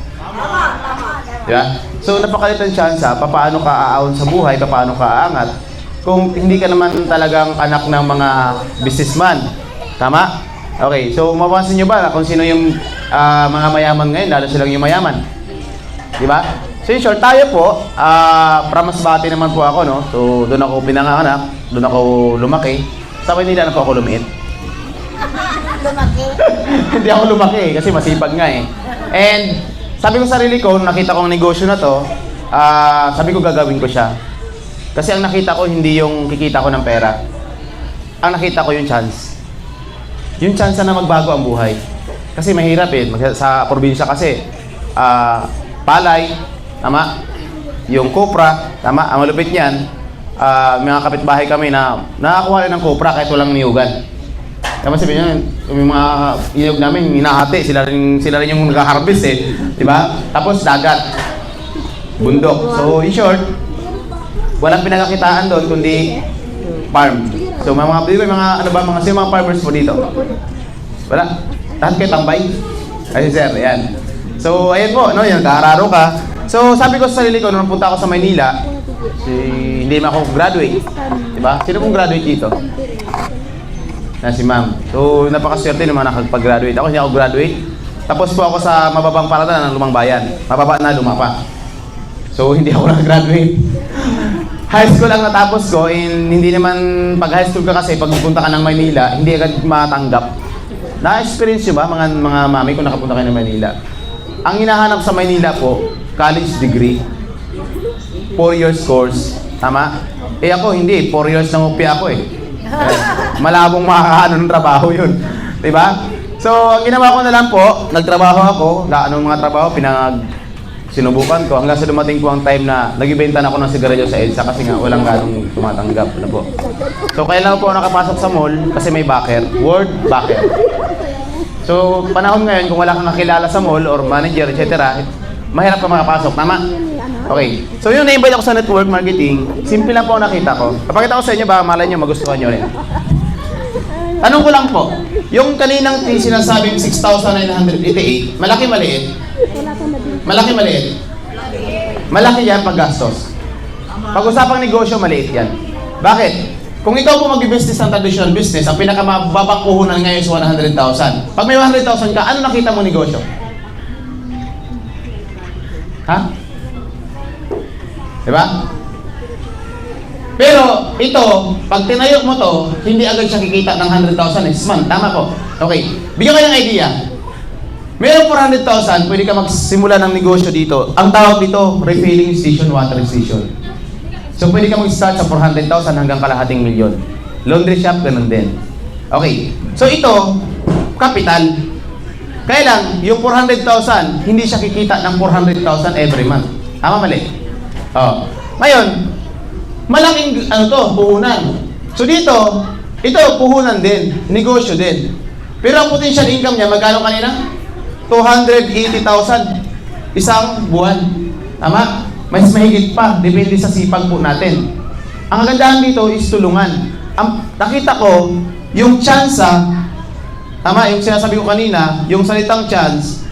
Diba? So, napakaliit ng tsansa, paano ka aahon sa buhay, paano ka aangat, kung hindi ka naman talagang anak ng mga businessman. Tama? Okay, so mapapansin nyo ba kung sino yung mga mayaman ngayon, lalo silang yung mayaman? Di ba? So in short, tayo po, from Masbate naman po ako, no? So doon ako pinanganak, doon ako lumaki. Sa Manila na po ako lumiit. Lumaki. Hindi ako lumaki kasi masipag nga eh. And sabi ko sa sarili ko, nakita ko ang negosyo na to, sabi ko gagawin ko siya. Kasi ang nakita ko hindi yung kikita ko ng pera. Ang nakita ko yung chance. Yung chance na magbago ang buhay. Kasi mahirap eh. Sa probinsya kasi, palay, tama? Yung kopra, tama? Ang malupit niyan, mga kapitbahay kami na nakakuha rin ng kopra kahit walang niyugan. Tama sabihin niya, yung mga iniyog namin, hinahati. Sila rin yung nag-harvest eh. Diba? Tapos dagat. Bundok. So, in short, walang pinagkakitaan doon kundi farm. So sino mga farmers po dito? Wala. Lahat kayo tambay? Ay sir, ayan. So ayan po, no, yan, kahararo ka. So sabi ko sa sarili ko, nung punta ako sa Maynila, hindi man ako graduate. Diba? Sino pong graduate dito? Na si ma'am. So napakaswerte naman nakapag-graduate. Ako hindi ako graduate. Tapos po ako sa mababang parada ng Lumang Bayan. Mababa na, lumapa. So hindi ako nag-graduate. High school ang natapos ko, hindi naman pag high school ka kasi pag pupunta ka ng Maynila, hindi agad matanggap. Na-experience nyo ba mga mami kung nakapunta kayo ng Maynila? Ang hinahanap sa Maynila po, college degree, 4 years course, tama? Eh ako hindi, 4 years nang upya ako eh. Malabong makakaano ng trabaho yun. Diba? So, ang ginawa ko na lang po, nagtrabaho ako, anong mga trabaho, sinubukan ko hanggang sa dumating po ang time na nagbibenta na ako ng sigarilyo sa EDSA kasi nga walang ganong tumatanggap. Ano po? So, kailan po ako nakapasok sa mall kasi may backer. Word, backer. So, panahon ngayon, kung wala kang nakilala sa mall or manager, etc., mahirap ka makapasok. Tama? Okay. So, yung na-invite ako sa network marketing, simple lang po ang nakita ko. Papakita ko sa inyo ba, malay nyo, magustuhan nyo rin. Tanong ko lang po, yung kaninang sinasabing 6,988, malaki maliit? Malaki maliit? Malaki yan pag gastos. Pag-usapang negosyo, maliit yan. Bakit? Kung ikaw po mag-business ng traditional business, ang pinakamababang puhunan ngayon is 100,000. Pag may 100,000 ka, ano nakita mo negosyo? Ha? Diba? Pero ito, pag tinayo mo to, hindi agad siya kikita ng 100,000 next month. Tama po? Okay. Bigyan ko ng idea. Mayroong 400,000, pwede ka magsimula ng negosyo dito. Ang tawag dito, refilling station, water station. So pwede ka mag-start sa 400,000 hanggang kalahating milyon. Laundry shop, ganun din. Okay. So ito, capital. Kaya lang, yung 400,000, hindi siya kikita ng 400,000 every month. Tama mali? Oh. Ngayon, malaking puhunan. So dito, ito puhunan din, negosyo din. Pero ang potential income niya, magkano kanina? 280,000 isang buwan. Tama? mas mahigit pa, depende sa sipag po natin. Ang kagandahan dito is tulungan. Nakita ko, yung tsansa, tama, yung sinasabi ko kanina, yung salitang chance,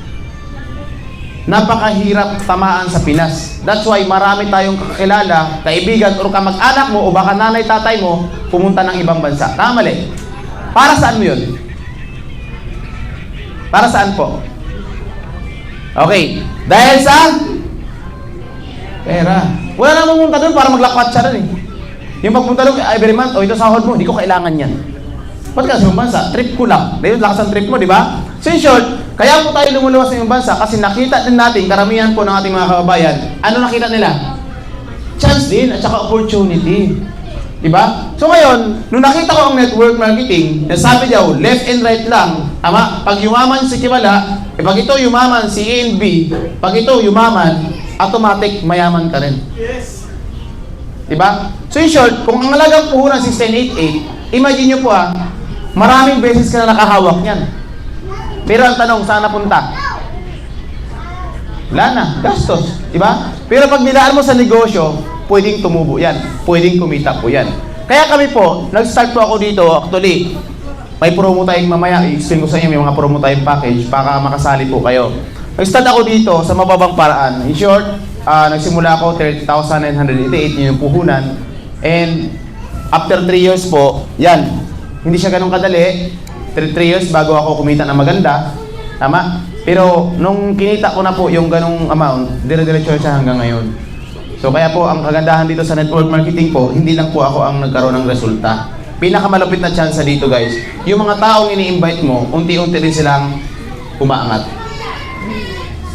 napakahirap tamaan sa Pinas. That's why marami tayong kakilala, kaibigan, o kamag-anak mo, o baka nanay, tatay mo, pumunta ng ibang bansa. Tama, mali? Para saan mo yun? Para saan po? Okay. Dahil sa pera. Wala namang pumunta doon para maglakwat siya doon eh. Yung pagpunta doon, every month, ito sahod mo, hindi ko kailangan yan. Ba't ka sa ibang bansa? Trip ko lang. Dahil lakas ang trip mo, di ba? So in short, kaya po tayo lumuluwas sa ibang bansa kasi nakita din natin, karamihan po ng ating mga kababayan, ano nakita nila? Chance din at saka opportunity. Di ba? So ngayon, nung nakita ko ang network marketing, nasabi daw, left and right lang. Tama? Pag yumaman si Kiwala, pag ito yumaman si A and B, pag ito yumaman, automatic mayaman ka rin. Yes. Diba? So in short, kung ang halagang puhunan 1688, imagine nyo po maraming beses ka na nakahawak niyan. Pero ang tanong, saan napunta? Wala na, gastos. Diba? Pero pag nilaan mo sa negosyo, pwedeng tumubo yan. Pwedeng kumita po yan. Kaya kami po, nag-start po ako dito, actually, may promo tayong mamaya, i-explain ko sa inyo, may mga promo tayong package para makasali po kayo. Nag-start ako dito sa mababang paraan. In short, nagsimula ako 30,988 yun yung puhunan. And after 3 years po, yan, hindi siya ganun kadali. 3 years bago ako kumita na maganda. Tama? Pero nung kinita ko na po yung ganung amount, dire-diretso siya hanggang ngayon. So kaya po, ang kagandahan dito sa network marketing po, hindi lang po ako ang nagkaroon ng resulta. Pinakamalupit na chance dito guys, yung mga taong ini-invite mo, unti-unti din silang umaangat.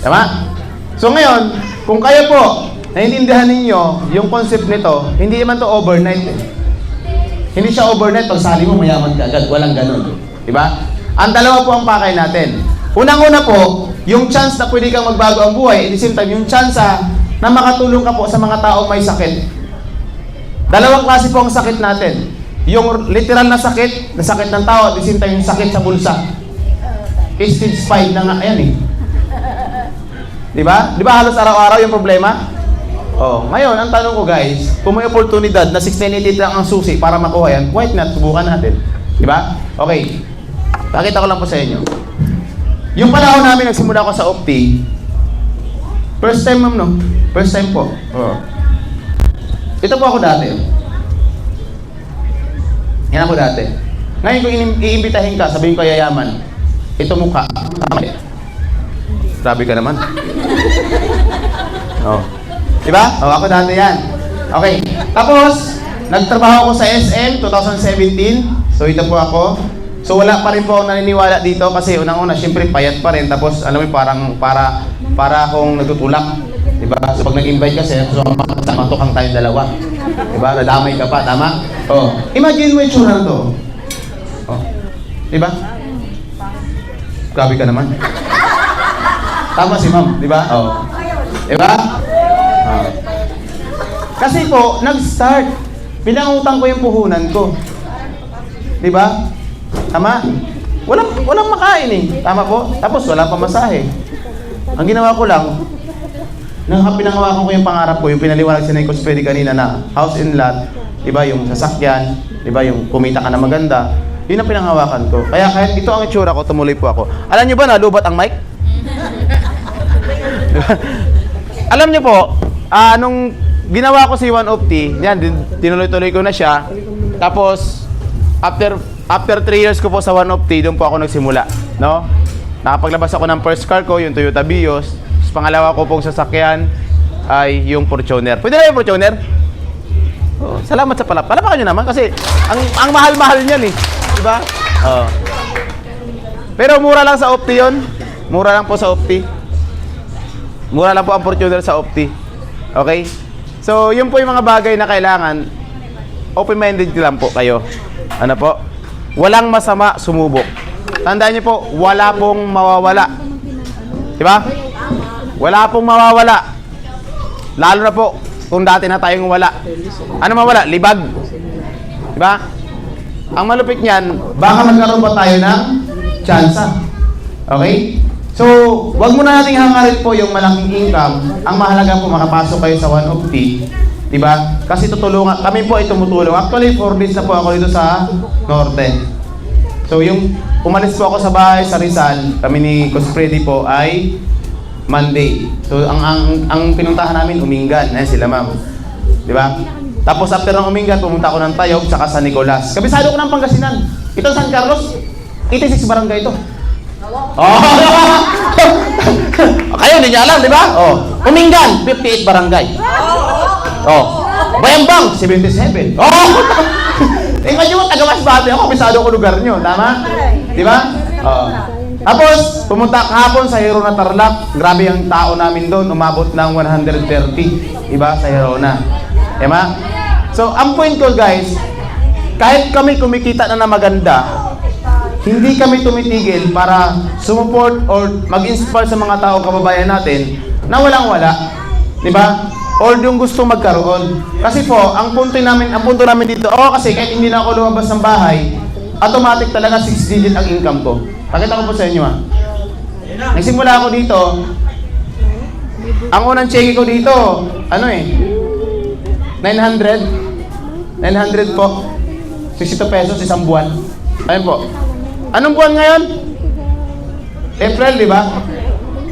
Tama? So ngayon, kung kayo po, naiintindihan ninyo yung concept nito, hindi naman to overnight eh. Hindi siya overnight, pag sali mo, mayaman ka agad. Walang ganun. Diba? Ang dalawa po ang pakay natin. Unang-una po, yung chance na pwede kang magbago ang buhay, at the same time, yung chance na makatulong ka po sa mga taong may sakit. Dalawang klase po ang sakit natin. Yung literal na sakit ng tao, at the same time, yung sakit sa bulsa. Stage 5 na nga, ayan eh. Diba? Diba halos araw-araw yung problema? Oh, ngayon, ang tanong ko guys, kung may oportunidad na 1688 lang ang susi para makuha yan, why not? Subukan natin. Diba? Okay. Pakita ko lang po sa inyo. Yung panahon namin, nagsimula ako sa Opti. First time, ma'am, no? First time po. Oh. Ito po ako dati. Yan ako dati. Ngayon, kung iimbitahin ka, sabihin ko yayaman. Ito mukha. Sabi ka naman. Oh. Diba? Oh, ako dati yan. Okay. Tapos, nagtrabaho ako sa SM 2017. So, ito po ako. So, wala pa rin po akong naniniwala dito kasi unang-una, syempre, payat pa rin. Tapos, alam mo, parang para akong nagtutulak. Diba? So, pag nag-invite ka, so, matukang tayong dalawa. Diba? Nadamay ka pa, tama? Oh. Imagine mo yung tsura to. Oh. Diba? Grabe ka naman. Tama si ma'am, di ba? Oh. Di ba? Oh. Kasi po, nag-start. Pinangutang ko yung puhunan ko. Di ba? Tama? Walang makain eh. Tama po? Tapos wala pa masahe. Ang ginawa ko lang, pinangawakan ko yung pangarap ko, yung pinaliwanag si Nikos Pwede kanina na house and lot, di ba? Yung sasakyan, di ba? Yung kumita ka na maganda. Yun ang pinangawakan ko. Kaya kahit ito ang itsura ko, tumuloy po ako. Alam nyo ba na lubat ang mic? Alam niyo po, nung ginawa ko si One Opti, yan, tinuloy-tuloy ko na siya. Tapos, after 3 years ko po sa One Opti, doon po ako nagsimula. No? Nakapaglabas ako ng first car ko, yung Toyota Vios. Tapos, pangalawa ko pong sasakyan ay yung Fortuner. Pwede na yung Fortuner? Oh, salamat sa palapakan nyo naman kasi ang mahal-mahal niyan eh. Diba? Oh. Pero mura lang sa Opti yun. Mura lang po sa Opti. Mura lang po ang Fortuner sa Opti. Okay? So, yun po yung mga bagay na kailangan. Open-minded lang po kayo. Ano po? Walang masama sumubok. Tandaan niyo po, wala pong mawawala. Diba? Wala pong mawawala. Lalo na po, kung dati na tayong wala. Ano mawala? Libag. Diba? Ang malupit niyan, baka magkaroon pa tayo ng tsansa. Okay? So, Huwag muna nating hangarin po yung malaking income. Ang mahalaga po makapasok kayo sa One of Tea. Diba? Kasi tutulungan, kami po ay tumutulong. Actually, 4 days na po ako dito sa Norte. So yung umalis po ako sa bahay sa Rizal, kami ni Coach Freddy po ay Monday. So ang pinuntahan namin, Umingan. Ayan sila ma'am. Diba? Tapos after ng Umingan, pumunta ako ng Tayog, saka San Nicolas. Kabisado ko ng Pangasinan. Ito San Carlos, 86 barangay ito. Oh! Kayo, hindi niya alam, di ba? Oh. Umingan, 58 barangay. Oh. Bayambang, 77. Oh! Tingnan nyo, taga-Masbate ako, bisado ko lugar nyo. Tama? Di ba? Oh. Tapos, pumunta kahapon sa Hirona Tarlac. Grabe ang tao namin doon. Umabot ng 130. Diba? Sa Hirona. Diba? So, ang point ko guys, kahit kami kumikita na maganda, hindi kami tumitigil para sumuport or mag-inspire sa mga tao kababayan natin na walang-wala. Diba? Or yung gusto magkaroon. Kasi po, ang punto namin dito, kasi kahit hindi na ako lumabas ng bahay, automatic talaga 6 digit ang income ko. Pakita ko po sa inyo Nagsimula ako dito, ang unang cheque ko dito, 900 po. 62 pesos isang buwan. Ayun po. Anong buwan ngayon? April, di ba?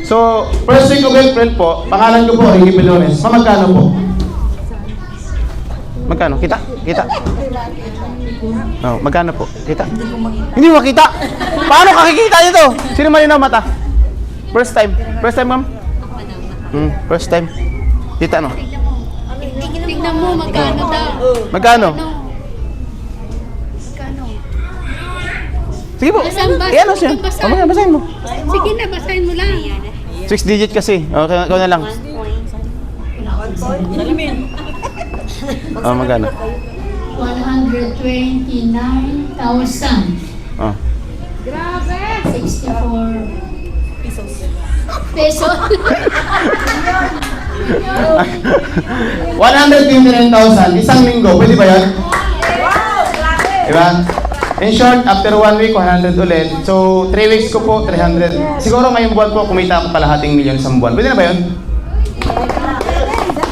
So, first week of April po, pangalan ko po, Ricky Pelones. Magkano po? Magkano? Kita? Oh, magkano po? Kita? Hindi mo makita. Paano kakikita nito? Sino man yun ang mata? First time? First time, ma'am? First time. Kita, no? Tingnan mo, magkano daw? Magkano? Sige po. Iyan o siya. Basahin mo. Sige na, basahin mo lang. 6 digit kasi. Okay, ikaw na lang. Oh, magkano? 129,000. Oh. Grabe! 64 pesos. 129,000. Isang linggo. Pwede ba yan? Diba? In short, after 1 week, 100 ulit. So, 3 weeks ko po, 300. Siguro ngayong buwan po, kumita ako kalahating milyon sa buwan. Pwede na ba yun?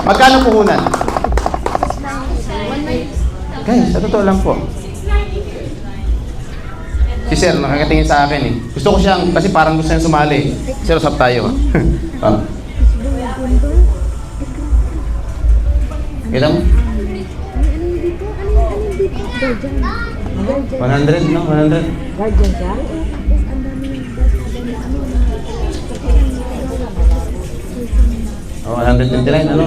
Magkano puhunan? Guys, sa totoo lang po. Si Sir, nakakatingin sa akin Gusto ko siyang, kasi parang gusto niyang sumali. Sir, usap tayo. Kita mo? 100, no? 100. Oh, 129, ano?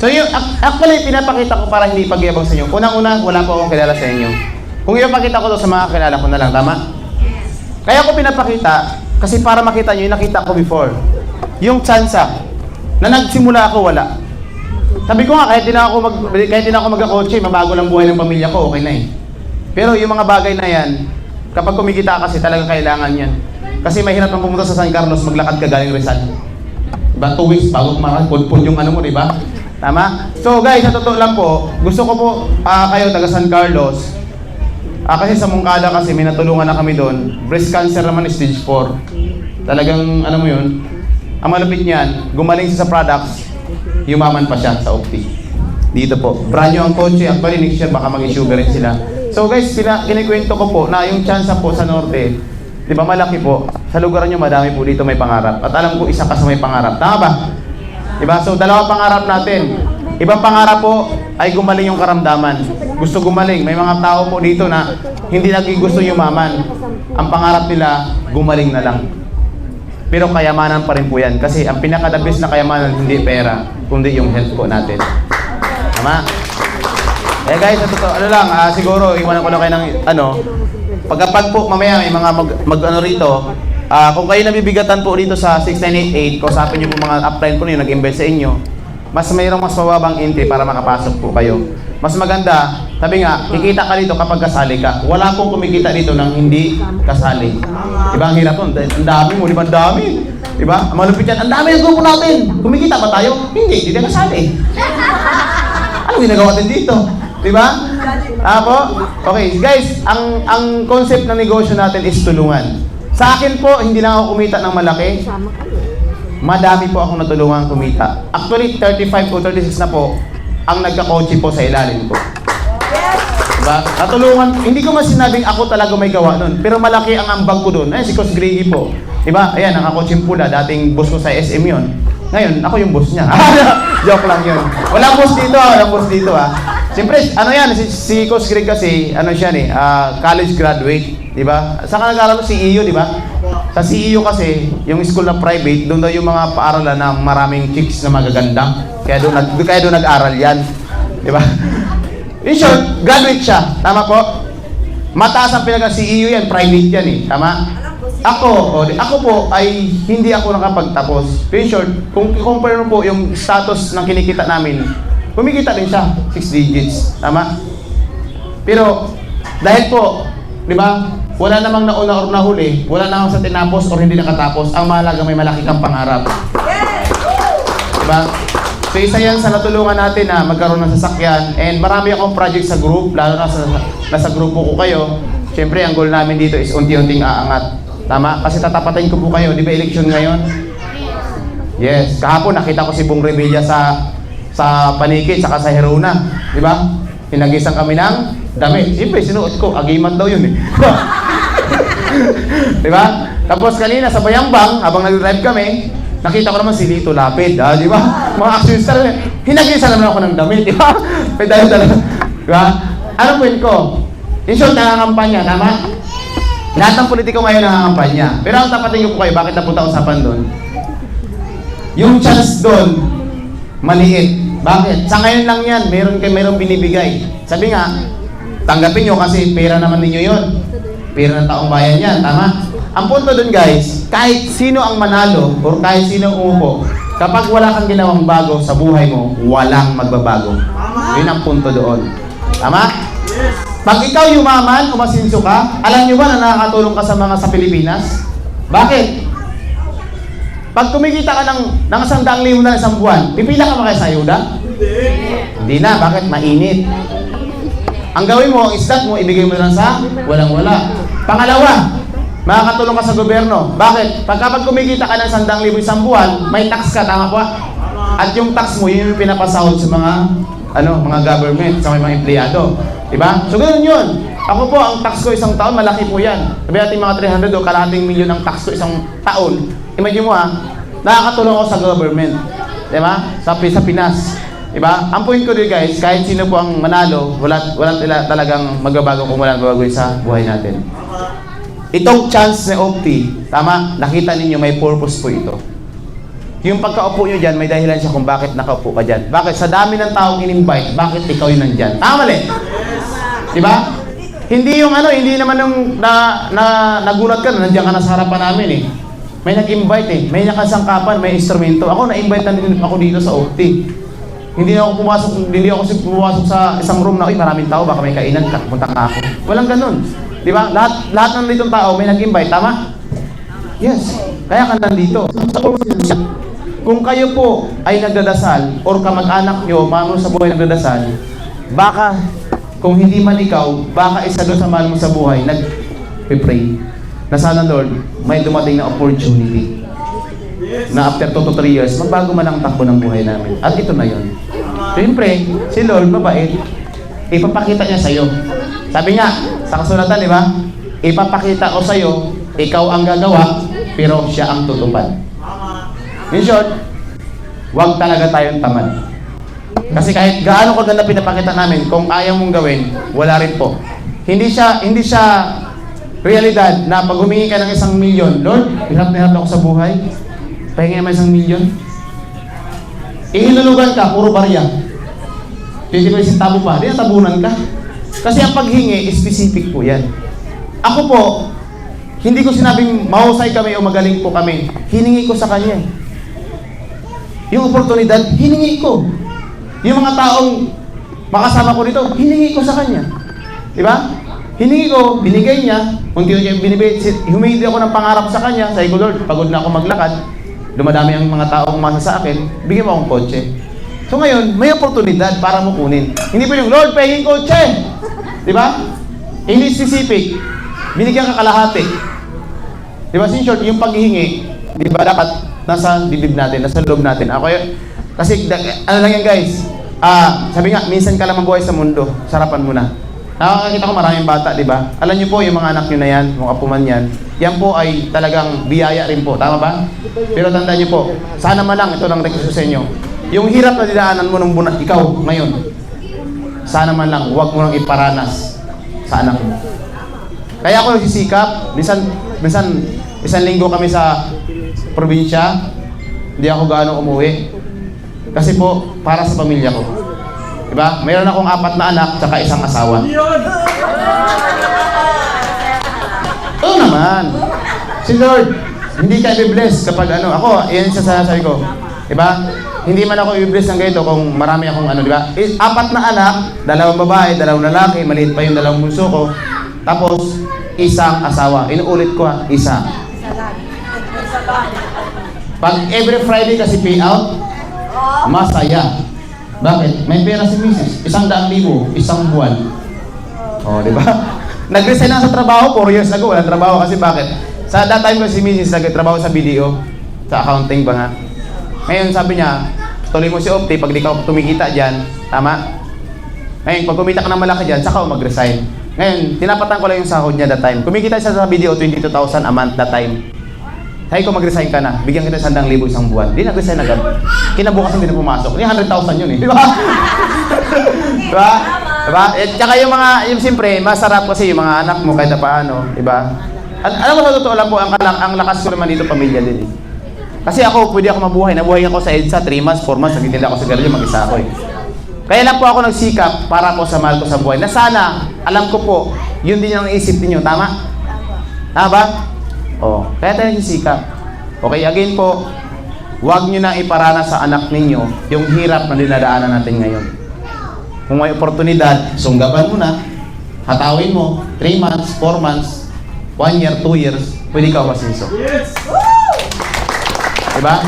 So, actually, pinapakita ko para hindi pagyabang sa inyo. Unang-una, wala po akong kilala sa inyo. Kung ipapakita ko to sa mga kilala ko na lang, tama? Kaya ko pinapakita, kasi para makita nyo, yung nakita ko before. Yung tsansa, na nagsimula ako, wala. Sabi ko nga, kahit di na ako magkakotse, mabago lang buhay ng pamilya ko, okay na Pero yung mga bagay na yan, kapag kumikita kasi talagang kailangan yan. Kasi mahirap nang pumunta sa San Carlos, maglakad ka galing Rizal. Diba? 2 weeks bago kumakapon yung ano mo, diba? Tama? So guys, sa totoo lang po, gusto ko po kayo taga San Carlos. Kasi sa Mungkada kasi may natulungan na kami doon. Breast cancer naman stage 4. Talagang ano mo yun, ang malapit niyan, gumaling siya sa products, yumaman pa siya sa Opti. Dito po. Brand new ang kotse. Actually, next year baka mag-sugar rin sila. So guys, kinikwento ko po na yung chance po sa Norte, di ba malaki po. Sa lugar nyo, madami po dito may pangarap. At alam ko, isa ka sa may pangarap. Tama ba? Di ba? So, dalawa pangarap natin. Ibang pangarap po ay gumaling yung karamdaman. Gusto gumaling. May mga tao po dito na hindi naging gusto yumaman. Ang pangarap nila, gumaling na lang. Pero kayamanan pa rin po yan. Kasi ang pinaka-the best na kayamanan, hindi pera, kundi yung health po natin. Tama? Eh guys, sa totoo, siguro, iwanan ko na kayo ng, pagkapag po, mamaya may mga rito, kung kayo nabibigatan po dito sa 6988, kausapin nyo po mga upline po nyo, nag-invest sa inyo, mas mayroong mas mababang entry para makapasok po kayo. Mas maganda, sabi nga, kikita ka dito kapag kasali ka. Wala pong kumikita dito nang hindi kasali. Diba ang hirap nun? Ang dami mo, di ba? Ang dami. Diba? Ang malupit yan, ang dami ang grupo natin. Kumikita ba tayo? Hindi na kasali. Ano ginagawa natin dito? Diba? Po? Okay, guys, ang concept ng negosyo natin is tulungan. Sa akin po, hindi lang ako kumita ng malaki. Madami po akong natulungan kumita. Actually, 35 o 36 na po ang nagka-coaching po sa ilalim ko. Diba? Natulungan, hindi ko man sinabing ako talaga may gawa nun, pero malaki ang ambag ko doon. Ayun, si Coach Grady po. Diba? Ayan, naka-coaching pula, dating boss ko sa SM yun. Ngayon, ako yung boss niya. Joke lang yun. Walang boss dito, walang boss dito ha. Siyempre, ano yan, si Coach Greg kasi, ano siya college graduate. Diba? Saan ka nag-aaral? CEU, diba? Sa CEU kasi, yung school na private, doon daw yung mga paaralan na maraming chicks na magaganda. Kaya doon nag-aral yan. Diba? In short, graduate siya. Tama po? Mataas ang pinag-CEU yan, private yan eh. Tama? Ako po ay hindi ako nakapagtapos. In short, kung i-compare mo po yung status ng kinikita namin, kumikita din siya, 6 digits. Tama? Pero, dahil po, di ba, wala namang nauna or nahuli, wala namang sa tinapos or hindi nakatapos, ang mahalaga may malaki kang pangarap. Diba? So isa yan sa natulungan natin na magkaroon ng sasakyan, and marami akong project sa group, lalo na nasa grupo ko kayo. Siyempre, ang goal namin dito is unti-unting aangat. Tama? Kasi tatapatin ko po kayo, di ba election ngayon? Yes, kahapon nakita ko si Bong Revilla sa Panikit, saka sa Herona. Di ba? Pinagisang kami ng damit. Siyempre, sinuot ko. Agimat daw yun eh. Diba? Tapos kanina sa Bayambang, habang nag-drive kami, nakita ko naman si Lito Lapid. Di ba? Mga action star. Hinagisa naman ako ng damit. Di ba? Pwede talaga. Diba? Anong point ko? In short, nangangampanya. Tama? Lahat ng politiko ngayon nangangampanya. Pero ang tapatin ko po kayo, bakit napunta usapan doon? Yung chance doon, maliit. Bakit? Sa ngayon lang yan, mayroong binibigay. Sabi nga, tanggapin nyo kasi pera naman ninyo yon. Pera ng taong bayan yan, tama? Ang punto dun guys, kahit sino ang manalo or kahit sino ang umupo, kapag wala kang ginawang bago sa buhay mo, walang magbabago. Yun ang punto doon. Tama? Pag ikaw yumaman, umasinso ka, alam nyo ba na nakakatulong ka sa mga sa Pilipinas? Bakit? Pag kumikita ka ng 100,000 na isang buwan, pipila ka ba kayo sa ayuda? Hindi na. Bakit? Mainit. Ang gawin mo, ang isdat mo, ibigay mo lang sa walang-wala. Pangalawa, makakatulong ka sa gobyerno. Bakit? Pag kumikita ka ng 100,000 isang buwan, may tax ka, tama ba? At yung tax mo, yun yung pinapasahod sa mga government, sa mga empleyado. Diba? So, ganoon yun. Ako po, ang tax ko isang taon, malaki po yan. Sabi natin mga 300 o kalahating milyon ang tax ko isang taon. Imagine mo nakakatulong ako sa government. Diba? Sa Pinas. Diba? Ang point ko din guys, kahit sino po ang manalo, walang talagang magbabago kung walang magbabago sa buhay natin. Itong chance ni Opti, tama? Nakita ninyo may purpose po ito. Yung pagkaupo nyo dyan, may dahilan siya kung bakit nakaupo ka dyan. Bakit? Sa dami ng taong in-invite, bakit ikaw yun nandyan? Tama mali? Diba? Hindi yung hindi naman yung nagulat ka na nandiyan ka na sa harapan namin eh. May nag-invite eh. May nakasangkapan, may instrumento. Ako na-invite na din ako dito sa Opti. Hindi ako pumasok sa isang room na, maraming tao, baka may kainan, punta ka ako. Walang ganun. Di ba? Lahat ng ditong tao may nag-invite, tama? Yes. Kaya ka nandito. Kung kayo po ay nagdadasal, or kamag-anak nyo, mahal mo sa buhay nagdadasal, baka, kung hindi man ikaw, baka isa doon sa mahal mo sa buhay, nag-pray, na sana Lord, may dumating na opportunity na after 2 to 3 years, magbago man ang takbo ng buhay namin. At ito na yun. Siyempre, si Lord, mabait, ipapakita niya sa'yo. Sabi nga, sa kasulatan, di ba? Ipapakita ko sa'yo, ikaw ang gagawa, pero siya ang tutupad. In short, huwag talaga tayong tamad. Kasi kahit gaano kaganda pinapakita namin, kung ayaw mong gawin, wala rin po. Hindi siya realidad na pag humingi ka ng 1 milyon, Lord, hirap na hirap ako sa buhay, pahingi naman 1 milyon. Ihilulugan ka, puro barya. 20% tabo pa, di na tabunan ka. Kasi ang paghingi, specific po yan. Ako po, hindi ko sinabing mahusay kami o magaling po kami. Hiningi ko sa Kanya. Yung oportunidad, hiningi ko. Yung mga taong makasama ko dito, hiningi ko sa Kanya. Diba? Hiningi ko, binigay niya. Unti-unti binibigay, humingi ako ng pangarap sa Kanya. Sabi ko, Lord, pagod na ako maglakad. Dumadami ang mga taong umasa sa akin. Bigyan mo akong kotse. So ngayon, may oportunidad para mo kunin. Hindi pa yung, Lord, pahingin kotse. Diba? Hindi specific. Binigyan ka kalahati. Di ba, in short, yung paghihingi, di ba, dapat nasa bibig natin, nasa loob natin. Ako yun, kasi, ano lang yan guys, sabi nga, minsan ka lang mabuhay sa mundo, sarapan mo na. Nakakakita ko maraming bata, di ba? Alam niyo po, yung mga anak niyo na yan, mga apo man yan, yan po ay talagang biyaya rin po, tama ba? Pero tandaan niyo po, sana man lang, ito lang request sa inyo, yung hirap na dinaanan mo nung ikaw, ngayon, sana man lang, huwag mo nang iparanas sa anak mo. Kaya ako nagsisikap, minsan isang linggo kami sa probinsya, hindi ako gaano umuwi. Kasi po, para sa pamilya ko. Diba? Mayroon akong 4 na anak, tsaka isang asawa. Oo naman. Si Lord, hindi ka i-bless kapag ano. Ako, yan sa sasabi ko. Diba? Hindi man ako i-bless ng ganito kung marami akong ano, diba? 4 na anak, 2 babae, 2 lalaki, maliit pa yung 2 bunso ko. Tapos, isang asawa. Inuulit ko isa. Pag every Friday kasi payout, masaya. Bakit? May pera si Mrs. 100,000, isang buwan. O, di ba? Nag-resign na sa trabaho, 4 years ago, walang trabaho kasi bakit? Sa that time ko si Mrs. nagtrabaho sa BDO, sa accounting ba nga. Ngayon sabi niya, tuloy mo si Opti, pag di ka tumikita dyan, tama? Ngayon, pag kumita ka ng malaki dyan, saka mag-resign. Ngayon, tinapatan ko lang yung sahod niya that time. Kumikita siya sa BDO, 22,000 a month that time. Sabi ko, mag-resign ka na. Bigyan kita 100,000 isang buwan. Di nag-resign agad. Kinabukasan din na pumasok. Yung 100,000 yun eh. Di ba? Diba? Diba? Eh, tsaka yung mga, yung siyempre, masarap kasi yung mga anak mo kahit na paano. Diba? Alam mo sa totoo lang po, ang lakas ko naman dito pamilya din eh. Kasi ako, pwede ako mabuhay. Nabuhay ako sa EDSA 3 months, 4 months. Nagtitinda ako sa garilyo, mag-isa ako eh. Kaya lang po ako nagsikap para po sa mahal ko sa buhay. Na sana, alam ko po, yun din ang isip ninyo. Tama? Tama ba? Oh, kaya tayo nagsisikap. Okay, again po, huwag nyo na iparana sa anak ninyo yung hirap na dinadaanan natin ngayon. Kung may oportunidad, sunggaban mo na, hatawin mo, 3 months, 4 months, 1 year, 2 years, pwede ka masinso. Yes! Diba?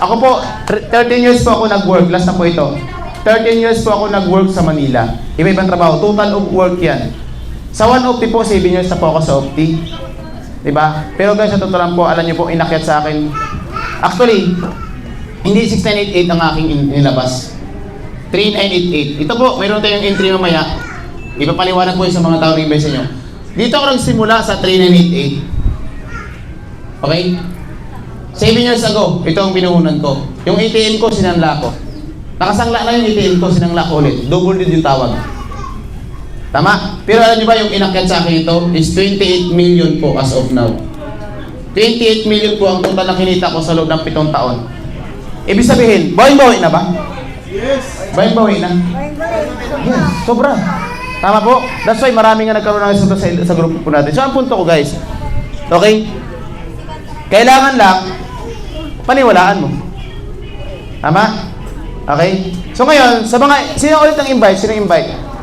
Ako po, 13 years po ako nag-work, last na po ito. 13 years po ako nag-work sa Manila. Iba-ibang trabaho, total of work yan. Sa One Opti po, 7 years na po ako sa Opti. Diba? Pero guys, sa totoo lang po, alam niyo po, inakyat sa akin. Actually, hindi 6988 ang aking inilabas. 3988. Ito po, mayroon tayong entry mamaya. Ipapaliwanag po sa mga tao rin sa inyo. Dito ako nagsimula sa 3988. Okay? 7 years ago, ito ang pinuhunan ko. Yung ATM ko, sinanla ko. Nakasangla na yung ATM ko, sinanla ko ulit. Double din yung tawag. Tama? Pero alam niyo ba yung inakyat sa akin ito is 28 million po as of now. 28 million po ang total na kinita ko sa loob ng 7 taon. Ibig sabihin, bawi-bawi na ba? Yes. Bawi-bawi na? Yes, sobra. Tama po? That's why marami nga nagkaroon ng resulta sa grupo po natin. So ang punto ko guys, okay? Kailangan lang, paniwalaan mo. Tama? Okay? So ngayon, sa mga, sino ulit ang invite? Sino invite?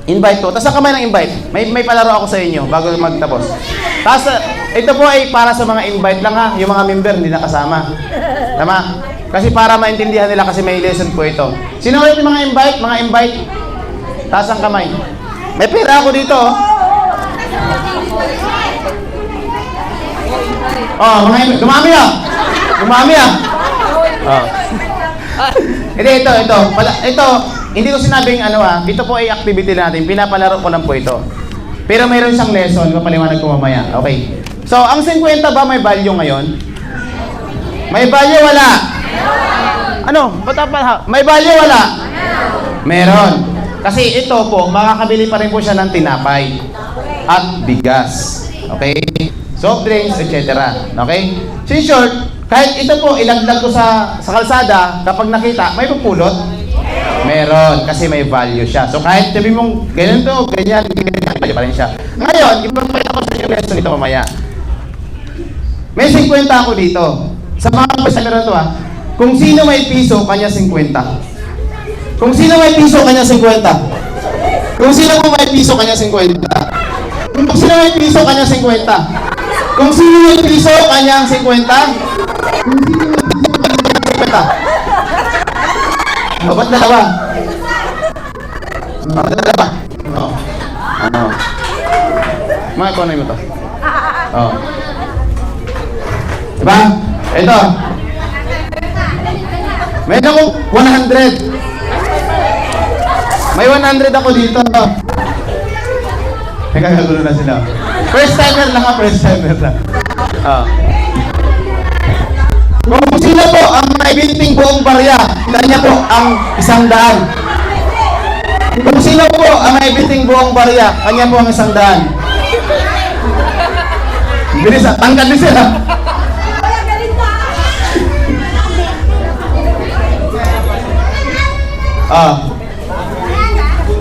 Invite ko. Tapos ang kamay ng invite. May palaro ako sa inyo bago magtapos. Tapos ito po ay para sa mga invite lang ha. Yung mga member hindi nakasama. Tama? Kasi para maintindihan nila kasi may lesson po ito. Sino ulit yung mga invite? Mga invite. Taas ang kamay. May pera ako dito. Oh, mga invite. Dumami ah. Dumami ah. Oh. Ito. Hindi ko sinabing ito po ay activity natin, pinapalaro ko lang po ito. Pero mayroon siyang lesson, papaliwanag ko mamaya. Okay. So, ang 50 ba may value ngayon? May value wala? Ano? May value wala? Meron. Kasi ito po, makakabili pa rin po siya ng tinapay at bigas. Okay? Soft drinks, etc. Okay? So, in short, kahit ito po, ilaglag ko sa kalsada, kapag nakita, may pupulot? Meron, kasi may value siya. So kahit sabi mong ganito, ganyan, value pa rin siya. Ngayon, ipapalita ko sa inyo lesson ito mamaya. May 50 ako dito. Sa mga pasalera to kung sino may piso, kanya 50. Kung sino may piso, kanya 50. Kung sino po may piso, kanya 50. Kung sino may piso, kanya 50. Kung sino may piso, kanya 50. Kung sino may piso, kanya 50. O, ba't dalawa? Ba't dalawa? Oo. Mga economy mo to? Oo. Diba? Ito. Meron akong 100. May 100 ako dito. Nagkakagulo na sila. First timer lang ha, first timer lang. Kung sino po ang may binting buong barya, kanya po ang 100. Kung sino po ang may binting buong barya, kanya po ang 100. Bilis ha, tangkad din sila.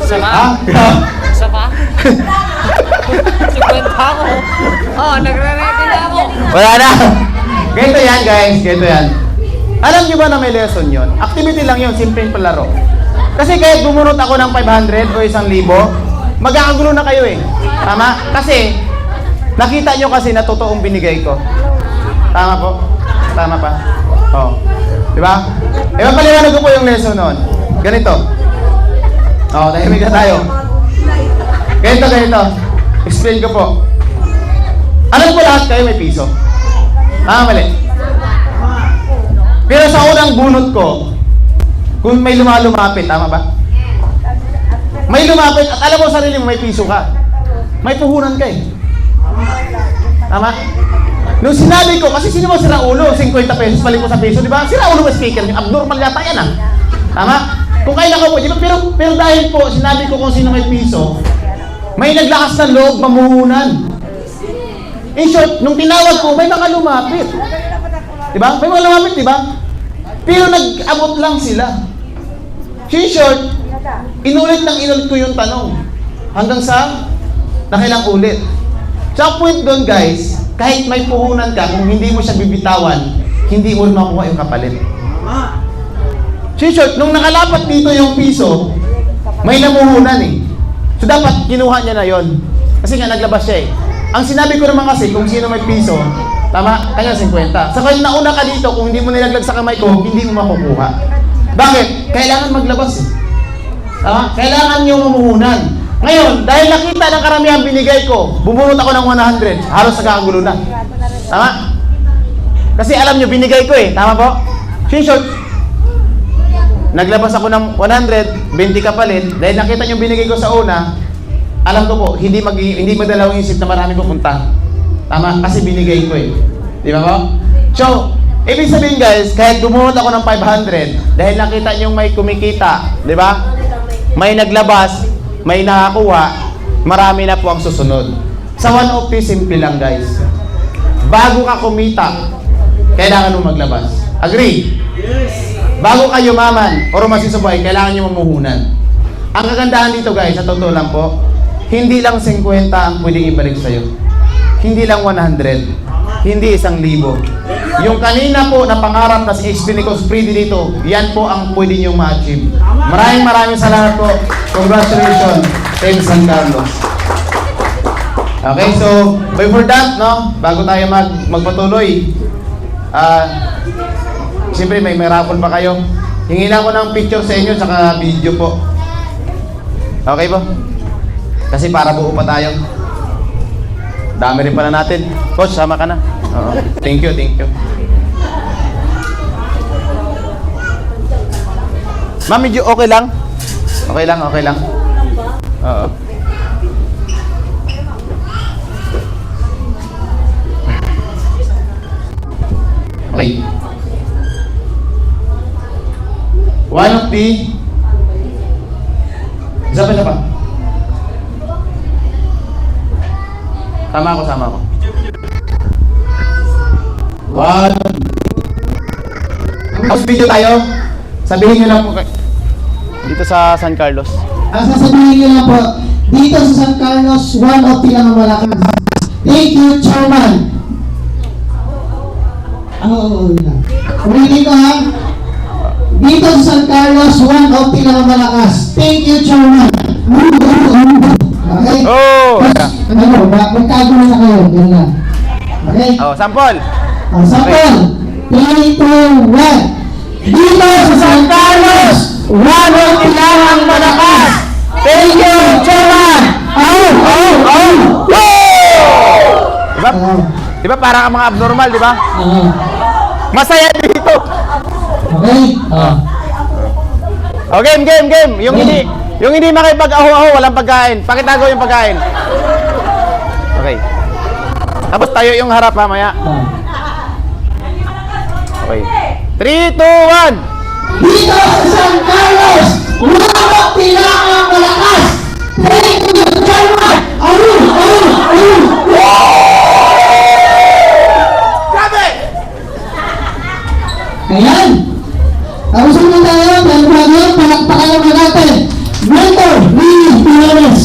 Isa pa? Ha? Isa pa? 50 ako. Oh, nagre-ready na ako. Wala na. Ganito yan guys, ganito yan. Alam nyo ba na may lesson yon? Activity lang yun, simpleng palaro. Kasi kahit bumunot ako ng 500 o 1,000, magkakagulo na kayo eh. Tama? Kasi, nakita nyo kasi na totoong binigay ko. Tama po? Tama pa? Oo. Diba? E mapaliwanag ko po yung lesson nun. Ganito. Oo, tahimik na tayo. Ganito. Explain ko po. Alam ko lahat kayo may piso. Tama, mali. Pero sa unang bunot ko, kung may lumapit, tama ba? May lumapit at alam mo sarili mo may piso ka. May puhunan ka eh. Tama? Nung sinabi ko, kasi sino mo sira ulo, 50 pesos, balik mo sa piso, di ba? Sira ulo ba speaker? Abnormal yata yan ah. Tama? Kung kailan ko po, di ba? Pero dahil po, sinabi ko kung sino may piso, may naglakas ng loob, mamuhunan. In short, nung tinawag ko, may mga lumapit. Diba? May mga lumapit, diba? Pero nag-abot lang sila. In short, inulit ko yung tanong. Hanggang sa nakailang ulit. Sa point doon, guys, kahit may puhunan ka, kung hindi mo siya bibitawan, hindi mo rin makuha yung kapalit. In short, nung nakalapat dito yung piso, may namuhunan eh. So dapat kinuha niya na yon. Kasi nga naglabas siya eh. Ang sinabi ko naman kasi, kung sino may piso, tama, kanya 50. Sa kanya nauna ka dito, kung hindi mo nilaglag sa kamay ko, hindi mo makukuha. Bakit? Kailangan maglabas eh. Tama? Kailangan nyo mamuhunan. Ngayon, dahil nakita ng karamihan binigay ko, bumunot ako ng 100, halos nagkakagulo na. Tama? Kasi alam nyo, binigay ko eh. Tama po? In short, naglabas ako ng 100, 20 kapalit, dahil nakita nyo binigay ko sa una, alam ko po, hindi magdalawang isip na marami pupunta. Tama? Kasi binigay ko eh. Di ba po? So, ibig sabihin guys, kahit bumunot ako ng 500, dahil nakita nyo may kumikita, di ba? May naglabas, may nakakuha, marami na po ang susunod. Sa 150, simple lang guys. Bago ka kumita, kailangan mo maglabas. Agree? Yes. Bago ka yumaman o rumasin sa buhay, kailangan nyo mamuhunan. Ang kagandahan dito guys, sa totoo lang po, hindi lang 50 ang pwedeng ibalik sa'yo. Hindi lang 100. Hindi 1,000. Yung kanina po na pangarap na si HP Nicos Freddy dito, yan po ang pwede nyo ma-achieve. Maraming salamat po. Congratulations, Team San Carlos. Okay, so before that, no, bago tayo magpatuloy, siyempre may raffle pa kayo. Hingin ako ng picture sa inyo saka video po. Okay po? Kasi para buo pa tayo. Dami rin pala natin. Coach, sama ka na. Oo. Thank you. Ma'am, medyo okay lang? Okay lang. Oo. Okay. One of the... Isa pa. Sama ako. One. Tapos video tayo. Sabihin nyo lang po dito sa San Carlos. Ang sasabihin nyo lang po, dito sa San Carlos, 150 lang ang malakas. Thank you, Chairman. Ulitin ko ha. Dito sa San Carlos, 150 lang ang malakas. Thank you, Chairman. Okay? Oh! Magkagulo na kayo. Ganun lang. Okay? Oh, sample! Sample. 3, 2, 1. Dito sa San Carlos, 150 lang ang malakas. Thank you, Chairman. Diba? Di ba parang ang mga abnormal, di ba? Oo. Masaya dito. Okay? Oo. O, game. Yung hindi makipag-aho-aho, walang pagkain. Pakitago yung pagkain. Okay. Tapos tayo yung harap mamaya. Okay. 3, 2, 1. Dito sa San Carlos, lumabot sila ang malakas. Thank you, German! Ayun! Grabe! Ayan! Tapos na tayo, palakpakan naman natin. Mentor, Lee Pilanes.